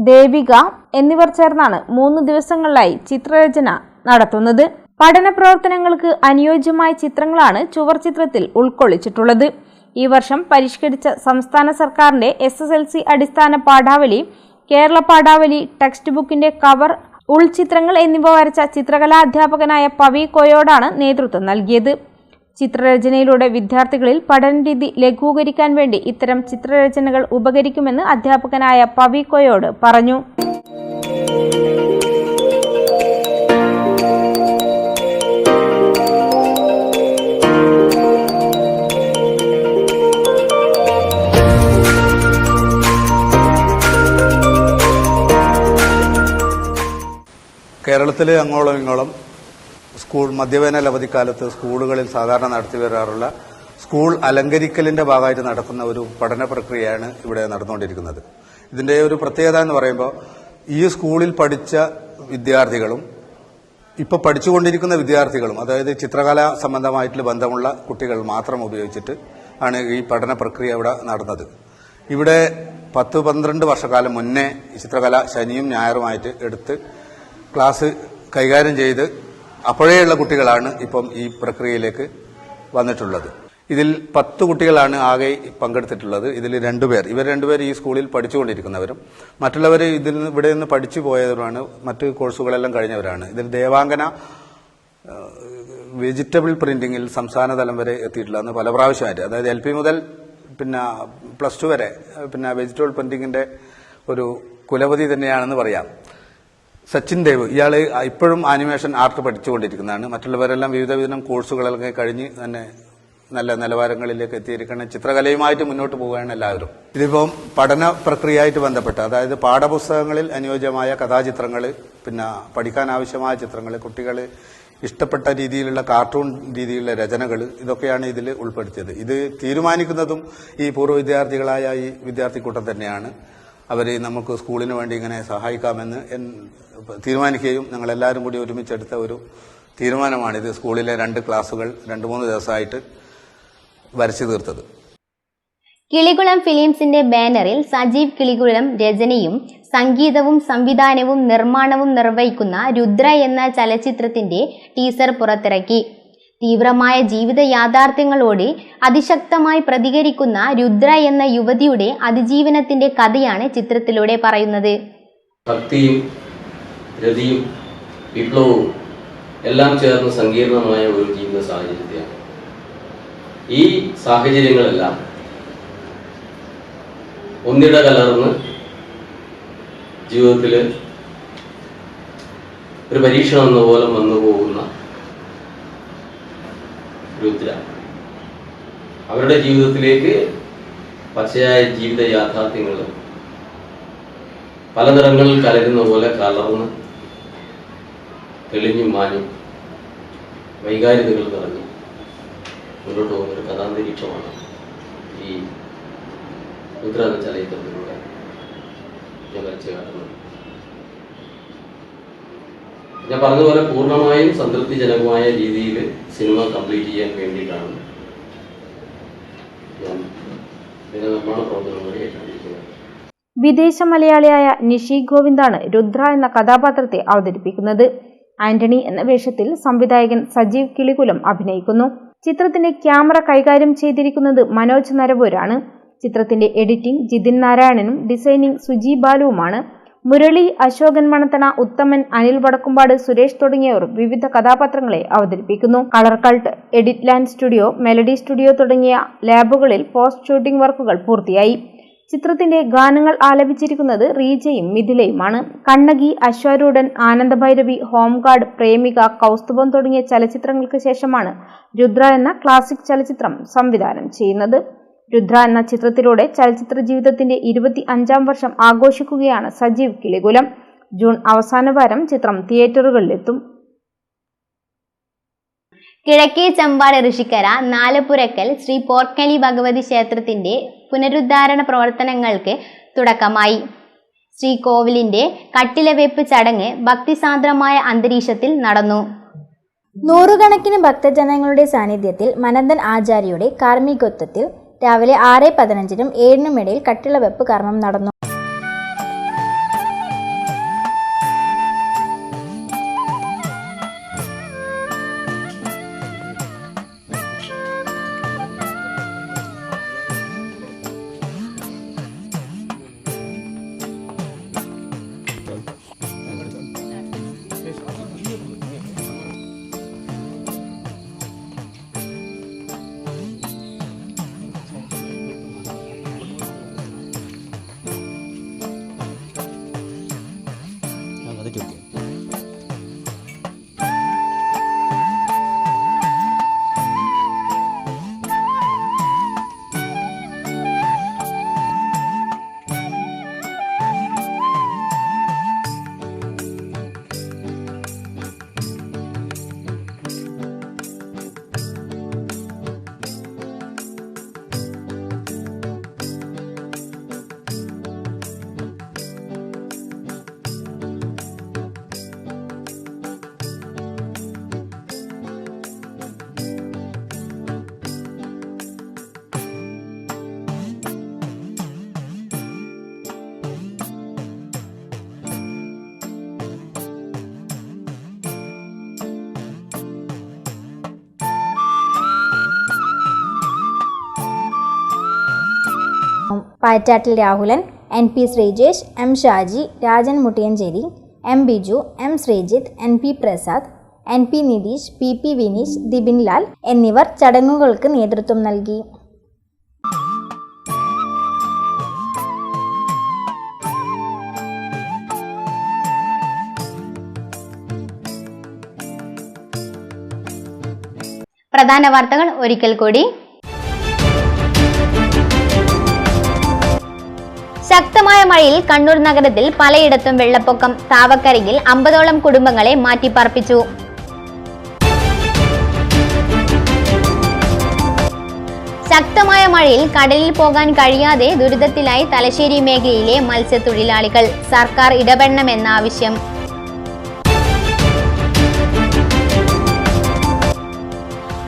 Devika എന്നിവർ ചേർന്നാണ് 3 ദിവസങ്ങളിലായി ചിത്രരചന നടത്തുന്നത്. പഠന പ്രവർത്തനങ്ങൾക്ക് അനുയോജ്യമായ ചിത്രങ്ങളാണ് ചുവർ ചിത്രത്തിൽ ഉൾക്കൊള്ളിച്ചിട്ടുള്ളത്. ഈ വർഷം പരിഷ്കരിച്ച സംസ്ഥാന സർക്കാരിന്റെ SSLC അടിസ്ഥാന പാഠാവലി, കേരള പാഠാവലി, ടെക്സ്റ്റ് ബുക്കിന്റെ കവർ, ഉൾചിത്രങ്ങൾ എന്നിവ വരച്ച ചിത്രകലാ അധ്യാപകനായ പവി കോയോടാണ് നേതൃത്വം നൽകിയത്. ചിത്രരചനയിലൂടെ വിദ്യാർത്ഥികളിൽ പഠനരീതി ലഘൂകരിക്കാൻ വേണ്ടി ഇത്തരം ചിത്രരചനകൾ ഉപകരിക്കുമെന്ന് അധ്യാപകനായ പവി കോയോട് പറഞ്ഞു. കേരളത്തിൽ അങ്ങോളം ഇങ്ങോളം സ്കൂൾ മധ്യവേനൽ അവധിക്കാലത്ത് സ്കൂളുകളിൽ സാധാരണ നടത്തി വരാറുള്ള സ്കൂൾ അലങ്കരിക്കലിന്റെ ഭാഗമായിട്ട് നടക്കുന്ന ഒരു പഠന പ്രക്രിയയാണ് ഇവിടെ നടന്നുകൊണ്ടിരിക്കുന്നത്. ഇതിന്റെ ഒരു പ്രത്യേകത എന്ന് പറയുമ്പോൾ ഈ സ്കൂളിൽ പഠിച്ച വിദ്യാർത്ഥികളും ഇപ്പോൾ പഠിച്ചുകൊണ്ടിരിക്കുന്ന വിദ്യാർത്ഥികളും, അതായത് ചിത്രകല സംബന്ധമായിട്ടുള്ള ബന്ധമുള്ള കുട്ടികൾ മാത്രം ഉപയോഗിച്ചിട്ട് ആണ് ഈ പഠന പ്രക്രിയ ഇവിടെ നടന്നത്. ഇവിടെ 10-12 വർഷക്കാലം മുന്നേ ചിത്രകല ശനിയും ഞായറുമായിട്ട് എടുത്ത് ക്ലാസ് കൈകാര്യം ചെയ്ത് അപ്പോഴേയുള്ള കുട്ടികളാണ് ഇപ്പം ഈ പ്രക്രിയയിലേക്ക് വന്നിട്ടുള്ളത്. ഇതിൽ 10 കുട്ടികളാണ് ആകെ പങ്കെടുത്തിട്ടുള്ളത്. ഇതിൽ ഇവർ രണ്ടുപേർ ഈ സ്കൂളിൽ പഠിച്ചുകൊണ്ടിരിക്കുന്നവരും മറ്റുള്ളവർ ഇവിടെ നിന്ന് പഠിച്ചു പോയവരുമാണ്, മറ്റ് കോഴ്സുകളെല്ലാം കഴിഞ്ഞവരാണ്. ഇതിൽ ദേവാംഗന വെജിറ്റബിൾ പ്രിന്റിങ്ങിൽ സംസ്ഥാന തലം വരെ എത്തിയിട്ടുള്ളതെന്ന് പല പ്രാവശ്യമായിട്ട്, അതായത് LP മുതൽ പിന്നെ +2 വരെ പിന്നെ വെജിറ്റബിൾ പ്രിന്റിങ്ങിന്റെ ഒരു കുലപതി തന്നെയാണെന്ന് പറയാം. സച്ചിൻ ദേവ്, ഇയാൾ ഇപ്പോഴും ആനിമേഷൻ ആർട്ട് പഠിച്ചുകൊണ്ടിരിക്കുന്നതാണ്. മറ്റുള്ളവരെല്ലാം വിവിധ കോഴ്സുകളൊക്കെ കഴിഞ്ഞ് തന്നെ നല്ല നിലവാരങ്ങളിലേക്ക് എത്തിയിരിക്കുന്ന ചിത്രകലയുമായിട്ട് മുന്നോട്ട് പോവുകയാണ് എല്ലാവരും. ഇതിപ്പം പഠന പ്രക്രിയയായിട്ട് ബന്ധപ്പെട്ട്, അതായത് പാഠപുസ്തകങ്ങളിൽ അനുയോജ്യമായ കഥാചിത്രങ്ങൾ, പിന്നെ പഠിക്കാൻ ആവശ്യമായ ചിത്രങ്ങൾ, കുട്ടികൾ ഇഷ്ടപ്പെട്ട രീതിയിലുള്ള കാർട്ടൂൺ രീതിയിലുള്ള രചനകൾ, ഇതൊക്കെയാണ് ഇതിൽ ഉൾപ്പെടുത്തിയത്. ഇത് തീരുമാനിക്കുന്നതും ഈ പൂർവ്വ വിദ്യാർത്ഥികളായ ഈ വിദ്യാർത്ഥിക്കൂട്ടം തന്നെയാണ്. അവർ നമുക്ക് സ്കൂളിന് വേണ്ടി ഇങ്ങനെ സഹായിക്കാമെന്ന് തീരുമാനിക്കുകയും ഞങ്ങളെല്ലാവരും കൂടി ഒരുമിച്ചെടുത്ത ഒരു തീരുമാനമാണിത്. സ്കൂളിലെ 2 ക്ലാസുകൾ 2-3 ദിവസമായിട്ട് വരച്ചു തീർത്തത്. കിളികുളം ഫിലിംസിന്റെ ബാനറിൽ സജീവ് കിളികുളം രചനയും സംഗീതവും സംവിധാനവും നിർമ്മാണവും നിർവഹിക്കുന്ന രുദ്ര എന്ന ചലച്ചിത്രത്തിന്റെ ടീസർ പുറത്തിറക്കി. തീവ്രമായ ജീവിത യാഥാർത്ഥ്യങ്ങളോട് അതിശക്തമായി പ്രതികരിക്കുന്ന രുദ്ര എന്ന യുവതിയുടെ അതിജീവനത്തിന്റെ കഥയാണ് ചിത്രത്തിലൂടെ പറയുന്നത്. ഭക്തിയും രതിയും വിപ്ലവവും എല്ലാം ചേർന്ന് സങ്കീർണമായ ഒരു ജീവിത സാഹചര്യത്തെയാണ്. ഈ സാഹചര്യങ്ങളെല്ലാം ഒന്നിട കലർന്ന് ജീവിതത്തിൽ ഒരു പരീക്ഷണം എന്ന പോലെ വന്നു പോകുന്ന രുദ്ര അവരുടെ ജീവിതത്തിലേക്ക് പച്ചയായ ജീവിത യാഥാർത്ഥ്യങ്ങൾ പല നിറങ്ങളിൽ കലരുന്ന പോലെ കലർന്ന് തെളിഞ്ഞും മാഞ്ഞും വൈകാരികതകൾ നിറഞ്ഞ് മുന്നോട്ട് പോകുന്നൊരു കഥാന്തരീക്ഷമാണ് ഈ രുദ്ര എന്ന ചലച്ചിത്രത്തിലൂടെ ഞാൻ വരച്ചു കാട്ടുന്നത്. ഞാൻ പറഞ്ഞതുപോലെ പൂർണ്ണമായും സംതൃപ്തിജനകമായ രീതിയിൽ സിനിമ കംപ്ലീറ്റ് ചെയ്യാൻ വേണ്ടിയിട്ടാണ് ഞാൻ ഇതിന്റെ നിർമ്മാണ പ്രവർത്തനം കൂടി ഏറ്റെടുത്തിരിക്കുന്നത്. വിദേശ മലയാളിയായ നിഷി ഗോവിന്ദാണ് രുദ്ര എന്ന കഥാപാത്രത്തെ അവതരിപ്പിക്കുന്നത്. ആന്റണി എന്ന വേഷത്തിൽ സംവിധായകൻ സജീവ് കിളികുളം അഭിനയിക്കുന്നു. ചിത്രത്തിന്റെ ക്യാമറ കൈകാര്യം ചെയ്തിരിക്കുന്നത് മനോജ് നരവൂരാണ്. ചിത്രത്തിന്റെ എഡിറ്റിംഗ് ജിതിൻ നാരായണനും ഡിസൈനിങ് സുജി ബാലുവുമാണ്. മുരളി, അശോകൻ മണത്തണ, ഉത്തമൻ, അനിൽ വടക്കുംപാട്, സുരേഷ് തുടങ്ങിയവർ വിവിധ കഥാപാത്രങ്ങളെ അവതരിപ്പിക്കുന്നു. Colour cult, edit land studio, melody studio തുടങ്ങിയ ലാബുകളിൽ പോസ്റ്റ് ഷൂട്ടിംഗ് വർക്കുകൾ പൂർത്തിയായി. ചിത്രത്തിന്റെ ഗാനങ്ങൾ ആലപിച്ചിരിക്കുന്നത് റീജയും മിഥിലയുമാണ്. കണ്ണകി, അശ്വാരൂഢൻ, ആനന്ദഭൈരവി, ഹോംഗാർഡ്, പ്രേമിക, കൗസ്തുഭം തുടങ്ങിയ ചലച്ചിത്രങ്ങൾക്ക് ശേഷമാണ് രുദ്ര എന്ന ക്ലാസിക് ചലച്ചിത്രം സംവിധാനം ചെയ്യുന്നത്. രുദ്ര എന്ന ചിത്രത്തിലൂടെ ചലച്ചിത്ര ജീവിതത്തിന്റെ 25ാം വർഷം ആഘോഷിക്കുകയാണ് സജീവ് കിളികുലം. ജൂൺ അവസാന വാരം ചിത്രം തിയേറ്ററുകളിലെത്തും. കിഴക്കേ ചമ്പാട് ഋഷിക്കര നാലപ്പുരക്കൽ ശ്രീ പോർക്കലി ഭഗവതി ക്ഷേത്രത്തിന്റെ പുനരുദ്ധാരണ പ്രവർത്തനങ്ങൾക്ക് തുടക്കമായി. ശ്രീകോവിലിന്റെ കട്ടിലവെപ്പ് ചടങ്ങ് ഭക്തിസാന്ദ്രമായ അന്തരീക്ഷത്തിൽ നടന്നു. നൂറുകണക്കിന് ഭക്തജനങ്ങളുടെ സാന്നിധ്യത്തിൽ മനന്തൻ ആചാര്യയുടെ കാർമ്മികത്വത്തിൽ രാവിലെ 6:15-നും 7-നും ഇടയിൽ കട്ടിളവെപ്പ് കർമ്മം നടന്നു. പാറ്റാട്ടിൽ Rahulan, NP Sreejesh, M Shaji, Rajan മുട്ടിയഞ്ചേരി, M Biju, M Sreejith, NP Prasad, NP Nitish, PP Vineesh, Dibin Lal എന്നിവർ ചടങ്ങുകൾക്ക് നേതൃത്വം നൽകി. പ്രധാന വാർത്തകൾ ഒരിക്കൽ കൂടി. ശക്തമായ മഴയിൽ കണ്ണൂർ നഗരത്തിൽ പലയിടത്തും വെള്ളപ്പൊക്കം. താവക്കരയിൽ 50ഓളം കുടുംബങ്ങളെ മാറ്റിപ്പാർപ്പിച്ചു. ശക്തമായ മഴയിൽ കടലിൽ പോകാൻ കഴിയാതെ ദുരിതത്തിലായി തലശ്ശേരി മേഖലയിലെ മത്സ്യത്തൊഴിലാളികൾ. സർക്കാർ ഇടപെടണമെന്ന ആവശ്യം.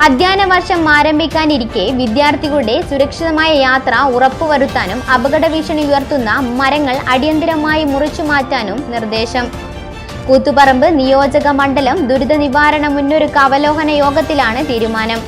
അധ്യയന വർഷം ആരംഭിക്കാനിരിക്കെ വിദ്യാർത്ഥികളുടെ സുരക്ഷിതമായ യാത്ര ഉറപ്പുവരുത്താനും അപകട ഭീഷണി ഉയർത്തുന്ന മരങ്ങൾ അടിയന്തരമായി മുറിച്ചു മാറ്റാനും നിർദ്ദേശം. കൂത്തുപറമ്പ് നിയോജക മണ്ഡലം ദുരിത നിവാരണ മുന്നൊരുക്ക അവലോകന യോഗത്തിലാണ് തീരുമാനം.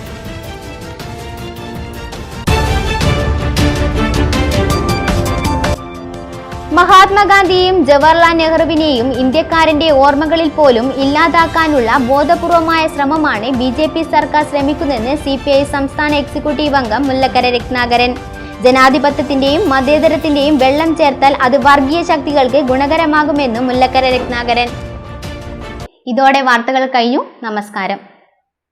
മഹാത്മാഗാന്ധിയെയും ജവഹർലാൽ നെഹ്റുവിനെയും ഇന്ത്യക്കാരന്റെ ഓർമ്മകളിൽ പോലും ഇല്ലാതാക്കാനുള്ള ബോധപൂർവമായ ശ്രമമാണ് BJP സർക്കാർ ശ്രമിക്കുന്നതെന്ന് CPI സംസ്ഥാന എക്സിക്യൂട്ടീവ് അംഗം മുല്ലക്കര രത്നാകരൻ. ജനാധിപത്യത്തിന്റെയും മതേതരത്തിന്റെയും വെള്ളം ചേർത്താൽ അത് വർഗീയ ശക്തികൾക്ക് ഗുണകരമാകുമെന്നും മുല്ലക്കര രത്നാകരൻ. ഇതോടെ വാർത്തകൾ കഴിഞ്ഞു. നമസ്കാരം.